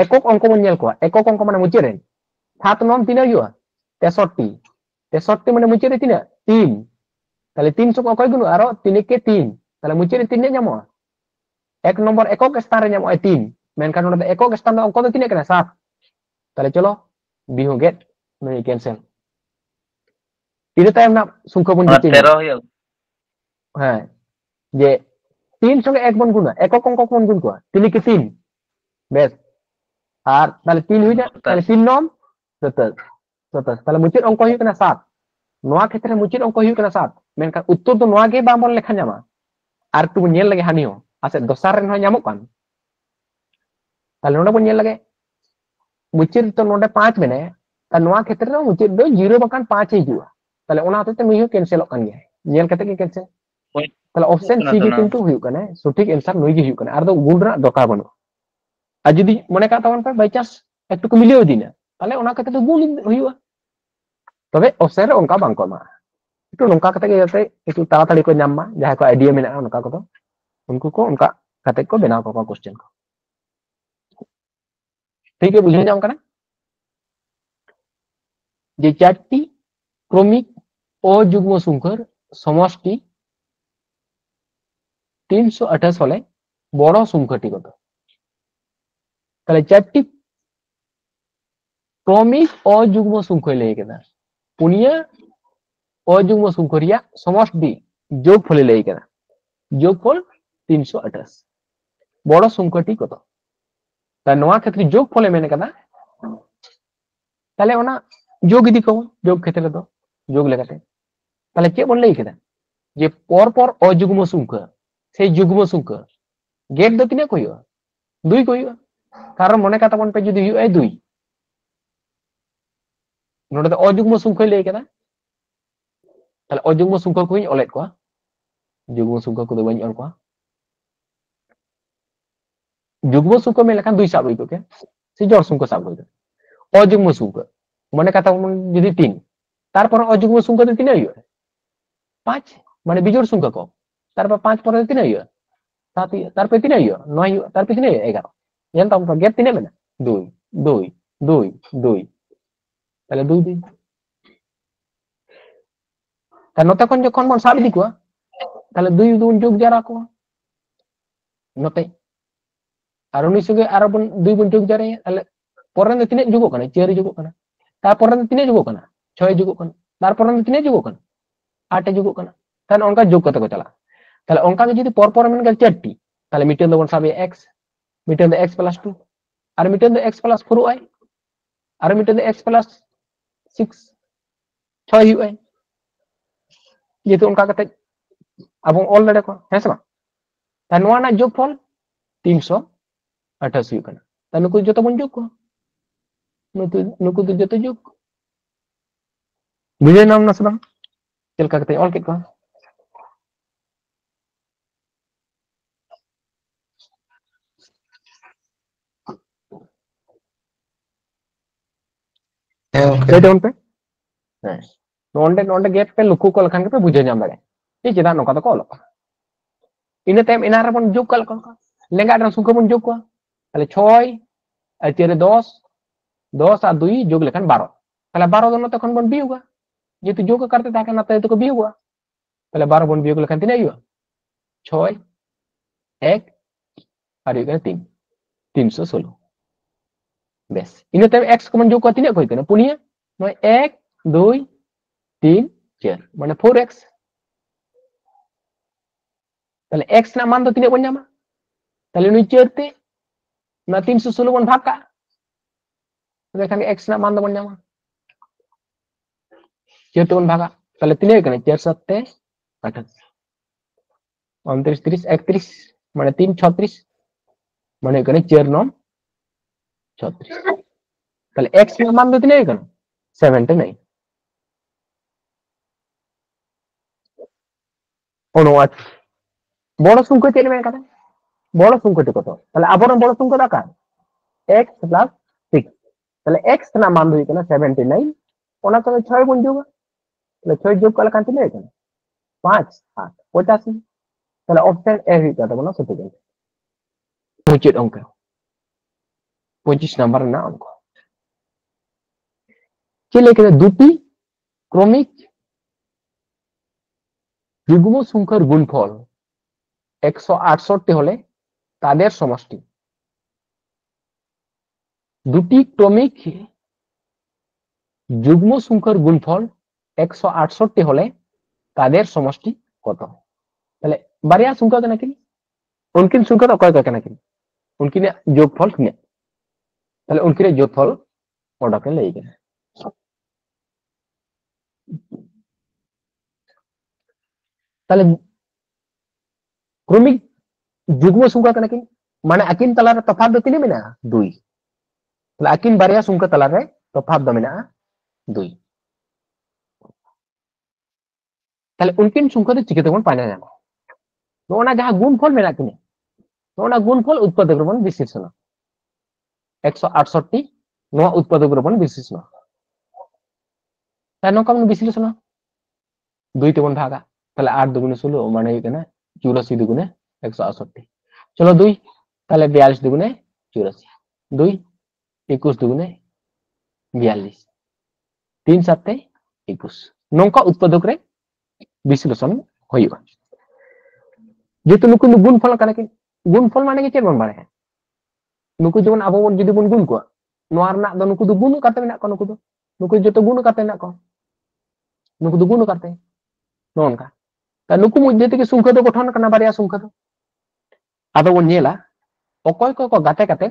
ekok ᱚᱝᱠᱚ ᱵᱚᱱ ᱧᱮᱞ ᱠᱚᱣᱟ ekok ᱚᱝᱠᱚ ᱢᱟᱱᱮ ᱢᱩᱪᱟᱹᱫ ᱨᱮ 7 9 ᱛᱤᱱᱟᱹᱜ ᱦᱩᱭᱩᱜᱼᱟ 63 63 মানে মুচেরে তিনা 3 তাহলে 3 সব অকয় গুণ আরো 3 কে 3 তাহলে মুচেরে 3 ᱧᱟᱢᱚᱜᱼᱟ এক নম্বর একক স্থান রে ᱧᱟᱢᱚᱜᱼᱟ 3 মেনখান ওটা একক স্থান ᱫᱚ অঙ্ক ᱫᱚ তিᱱᱟᱹᱜ ᱠᱟᱱᱟ 7 তাহলে চলো বিহু গেট নই ক্যান্সেল ᱤᱱᱟᱹ ᱛᱟᱭᱚᱢ ᱱᱟ ᱥᱩᱝᱠᱷᱚ ᱵᱚᱱ ᱡᱩᱛᱤ 13 ᱦᱩᱭᱩᱜ হ্যাঁ যে 3 সঙ্গে 1 বন গুণা একক অঙ্ক কোন গুণ কোয়া 3 কে 3 বেশ আর তাহলে 3 হই না তাহলে 3 নম 27 27 তাহলে মুচের অঙ্ক হই কানা 7 নোয়া ক্ষেত্রে মুচির অঙ্ক ᱦᱩᱭᱩᱜ ᱠᱟᱱᱟ 7 ᱢᱮᱱᱠᱷᱟᱱ ᱩᱛᱛᱚᱨ ᱫᱚ ᱱᱚᱣᱟ ᱜᱮ ᱵᱟᱝ ᱵᱚᱱ ᱞᱮᱠᱷᱟ ᱧᱟᱢᱟ ᱟᱨ ᱛᱩ ᱧᱮᱞ ᱞᱟᱜᱮ ᱦᱟᱱᱤᱭᱚ ᱟᱥᱮ ᱫᱚᱥᱟᱨ ᱨᱮᱱ ᱦᱚᱸ ᱧᱟᱢᱚᱜ ᱠᱟᱱ তাহলে নোডা ᱵᱚᱱ ᱧᱮᱞ ᱞᱟᱜᱮ মুচির তো নোডে 5 ᱢᱮᱱᱟᱭᱟ ᱟᱨ ᱱᱚᱣᱟ ᱠᱷᱮᱛᱨᱮ ᱨᱮ ᱢᱩᱪᱤᱨ ᱫᱚ 0 ᱵᱟᱠᱷᱟᱱ 5 ᱦᱤᱡᱩᱜᱼᱟ তাহলে ᱚᱱᱟ ᱦᱚᱛᱮ ᱛᱮ ᱱᱩᱭ ᱦᱚᱸ ᱠᱮᱱᱥᱮᱞᱚᱜ ᱠᱟᱱ ᱜᱮᱭᱟ ᱧᱮᱞ ᱠᱟᱛᱮ ᱜᱮ ᱠᱮᱱᱥᱮᱞ তাহলে অপশন সি ᱜᱮ কিন্তু ᱦᱩᱭᱩᱜ ᱠᱟᱱᱟ সঠিক অ্যানসার নুই ᱜᱮ ᱦᱩᱭᱩᱜ ᱠᱟᱱᱟ ᱟᱨ ᱫᱚ ᱜᱩণ ᱨᱮᱱᱟᱜ ᱫᱚᱨᱠᱟর ᱵᱟᱹᱱᱩᱜ আর যদি মনে কা তাবন পে বাই চান্স একটু কো মিলিয়ে দিনা তাহলে ওনা কাতে তো গুণ ᱦᱩᱭᱩᱜᱼᱟ তবে অপশন রে অঙ্কা বাং কমা itu nongka kata jaते itu taratari ko nyamma jahay ko idea mena nongka ko unku ko onka kate ko benaw ko question ko ठीक है बुझे जाम kana যে চারটি ক্রমিক অযুগ্ম সংখ্যার সমষ্টি 328 হলে বড় সংখ্যাটি কত তাহলে চারটি ক্রমিক অযুগ্ম সংখ্যা লই কেনা পুনিয়া অযুগ্ম সংখ্যা রিয়া সমষ্টি যোগফল লই কেনা যোগফল 328 বড় সংখ্যাটি কত তা নোয়া ক্ষেত্রে যোগফলে মেনে কেনা তাহলে ওনা যোগ ইদি কো যোগ ক্ষেত্রে তো যোগ লেখাতে তাহলে কে বল লই কেনা যে পর পর অযুগ্ম সংখ্যা সেই যুগ্ম সংখ্যা গেট দো তিনে কইও 2 কইও কারণ মনে কথা বন পে যদি ইউ এই 2 নোডে তো অযুগ্ম সংখ্যা লই কেনা তাহলে অযুগ্ম সংখ্যা কই অলেট কোয়া যুগ্ম সংখ্যা কো বাই অল কোয়া যুগ্ম সংখ্যা মে লেখান 2 সাব হইতো কে সেই জোড় সংখ্যা সাব হইতো অযুগ্ম সংখ্যা মনে কথা বন যদি 3 তারপর অযুগ্ম সংখ্যা তো 3 হইও 5 মানে বিজোড় সংখ্যা কো তারপর 5 পরে 3 হইও 7 হইও তারপর 3 হইও 9 হইও তারপর 3 হইও 11 yan tam ko get 3 mena 2 2 2 2 তাহলে 2 2 তা নতে কোন যখন বন সাব দি কোয়া তাহলে 2 2 যোগ যারা কো নতে আর উনি সঙ্গে আর বন 2 বন যোগ যারে তাহলে পরে না 3 যোগ কানা 4 যোগ কানা তারপর না 3 যোগ কানা 6 যোগ কানা তারপর না 3 যোগ কানা 8 যোগ কানা তাহলে অঙ্কা যোগ কত কত চালা তাহলে অঙ্কা যদি পর পর মেন গেল 4টি তাহলে মিটার দবন সাবে x মিটার দে x + 2 আর মিটার দে x + 4 আই আর মিটার দে x + 6 6 hu আই যেহেতু অঙ্কা কত আবং অল লড়ে কো হ্যাঁ সবা তাহলে নোয়া না যোগফল 328 hu কানা তাহলে নুকু যত বন যোগ কো নুকু তো যত যোগ বুঝে নাম না সবা चल करते और कितना है ओके ले डाउन पे नोंडे गेट पे लुकु को लखान के पे बुझे जाम बारे ये चेदा नोका तो कॉल इने टाइम इना रे बन जोग कल को लेंगा रे सुको बन जोग को তাহলে 6 আর 4 10 10 আর 2 যোগ লেখান 12 তাহলে 12 দন তখন বন বিয়োগ যেহেতু যোগ করতে থাকে না তাই তো বিয়োগ তাহলে 12 বন বিয়োগ লেখান 3 আইও 6 1 আর এখানে 3 316 বেশ ইনে টাইম x কমন যোগ করতে না কই কেন পুনিয়া নয় 1 2 3 4 মানে 4x তাহলে x না মান তো 3 বন জামা তাহলে নুই 4 তে না 316 বন ভাগ কা তাহলে এখানে x না মান তো বন জামা 4 তে বন ভাগা তাহলে 3 এখানে 4 7 তে 28 29 30 31 মানে 3 36 মানে এখানে 4 9 36 তাহলে x এর মান তো 3 এখানে 79 অনুবাদ বড় সংখ্যা চেয়ে নেবেন কথা বড় সংখ্যাটি কত তাহলে আবার বড় সংখ্যা রাখা x + 6 তাহলে x না মান হই কেন 79 ওনা তো 6 বন যোগ তাহলে 6 যোগ করলে কান্তি নেই কেন 5 8 85 তাহলে অপশন এ হয়ে যাবে না সঠিক অ্যান্সার মুচিত অঙ্ক 25 নাম্বার না অঙ্ক কি লিখে দুটি ক্রমিক যুগ্ম সংখ্যার গুণফল 168 হলে তাদের সমষ্টি দুটি ক্রমিক যুগ্ম সংখ্যার গুণফল 168 হলে তাদের সমষ্টি কত তাহলে বারিয়া সংখ্যা কেন কি उनकिन संख्या तो कय कय किन उनकिन যোগফল কিনা তাহলে उनकिन যোগফল ওটাকে লই গেছে তাহলে ক্রমিক যুগ্ম সংখ্যা কেন কি মানে আকিন তালার তফাৎ do tini mena 2 তাহলে আকিন বারিয়া সংখ্যা তালারে তফাৎ do mena 2 তাহলে उनकिन সংখ্যা do চিকে তখন পানা যাবে নোনা যাহা গুণফল মেনা কিনে নোনা গুণফল উৎপাদক রূপন বিশ্লেষণ 168 নোয়া উৎপাদক রূপন বিশ্লেষণ তাই নকা মন বিশ্লেষণ 2 তেমন ভাগা তাহলে 8 দুগুণে 16 মানে এখানে 84 দুগুণে 168 চলো 2 তাহলে 42 দুগুণে 84 2 21 দুগুণে 42 3 7 21 নৌকা উৎপাদক রে বিশ্লেষণ হইবা যেহেতু নুকু গুণফল কানে কি গুণফল মানে কি চেন বন বারে নুকু যেমন আবো যদি বন গুণ কো নোয়ার না দ নুকু গুণ কাতে মেনা কো নুকু যত গুণ কাতে না কো নুকু গুণ কাতে ননকা তা নুকু মধ্যে থেকে সংখ্যা তো গঠন কানা বারিয়া সংখ্যা তো আদো বন নেলা অকয় কো গাতে কাতে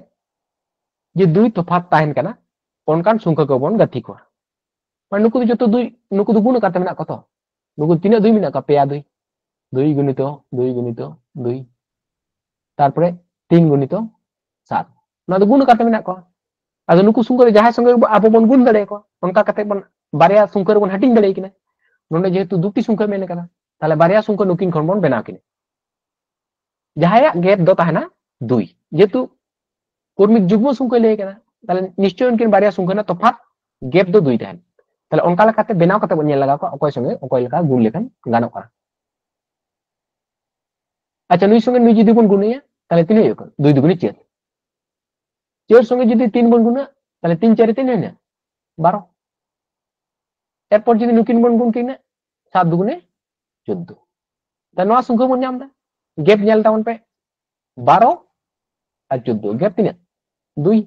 যে দুই তফাৎ তাহেন কানা কোনকান সংখ্যা কো বন গাতি কো মানে নুকু যত দুই নুকু গুণ কাতে মেনা কত নুকু তিনা দুই মেনা কা পেয়া দুই 2 গুণিত 2 গুণিত 2 তারপরে 3 গুণিত 7 না তো গুণ কাতে মেনা কো আদো নুকু সংখ্যা যাহাই সঙ্গে আবো বন গুণ দাড়ে কো অনকা কাতে বন বারিয়া সংখ্যা বন হাটিং দাড়ে কিনা নন্ডে যেহেতু দুটি সংখ্যা মেনে কানা তাহলে বারিয়া সংখ্যা নুকিন খন বন বেনা কিনে যাহায়া গেপ দ তাহেনা 2 যেহেতু কর্মিক যুগ্ম সংখ্যা লই কানা তাহলে নিশ্চয় উনকিন বারিয়া সংখ্যা না তফাৎ গেপ দ 2 তাহেন তাহলে অনকা লাকাতে বেনাও কাতে বন নেলা কো অকয় সঙ্গে অকয় লেখা গুণ লেখান গানো করা আচ্ছা নুই সঙ্গে নুই যদি বন গুণিয়া তাহলে 3 হইব 2 দুগুণে 4 4 সঙ্গে যদি 3 বন গুণা তাহলে 3 4 3 হয় না 12 এরপর যদি নুকিন বন গুণ কিনা 7 দুগুণে 14 তা নোয়া সংখ্যা বন আমরা গেপ নেল তাউন পে 12 আর 14 গেপ তিনা 2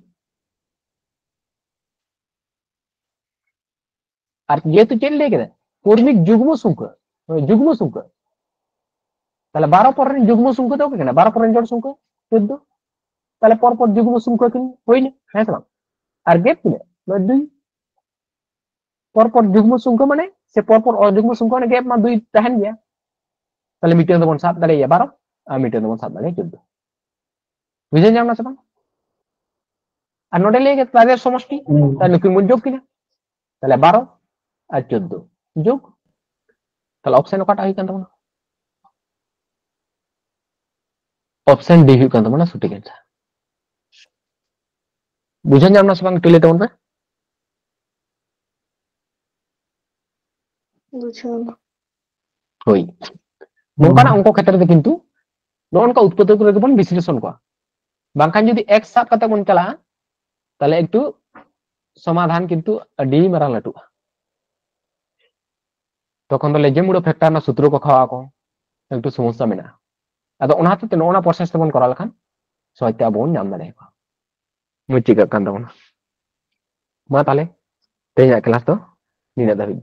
আর যেহেতু চেন লেগে গেছে কর্মিক যুগ্ম সংখ্যা তাহলে 12 পরের যুগ্ম সংখ্যা দাও কেন 12 পরের জোড় সংখ্যা 14 তাহলে পরপর যুগ্ম সংখ্যা কিন হইনি হ্যাঁ তো আর গেপ কিনা 2 পরপর যুগ্ম সংখ্যা মানে সে পরপর অযুগ্ম সংখ্যা মানে গেপ মা 2 তাহেন গিয়া তাহলে মিটার দেবন 7 দাঁড়িয়ে 12 আর মিটার দেবন 7 দাঁড়িয়ে 14 বুঝে যাও না সবাই আর নোডে লেগে তাদের সমষ্টি তাহলে কি যোগ কিনা তাহলে 12 আর 14 যোগ তাহলে অপশন কাটা হই কান তখন অপশন ডি হই কান তখন সঠিক অ্যানসার বুঝেন যাও না সবাই টেলে তখন বুঝলাম হই নৌকানা অঙ্ক ক্ষেত্রে কিন্তু ননকা উৎপাদক রে বন বিশ্লেষণ করা বাংখান যদি এক সাত কাতে বন চালা তাহলে একটু সমাধান কিন্তু আডি মারা লাটু তখন তো লেজেমুড়ো ফ্যাক্টর না সূত্র কো খাওয়া কো একটু সমস্যা মেনা আদো ওনাতে নোনা প্রসেস বন করা লখান সয়তা বন নাম দাড়ে কো মুচিকা কান দাও মা তাহলে তেজা ক্লাস তো নিনা দাবি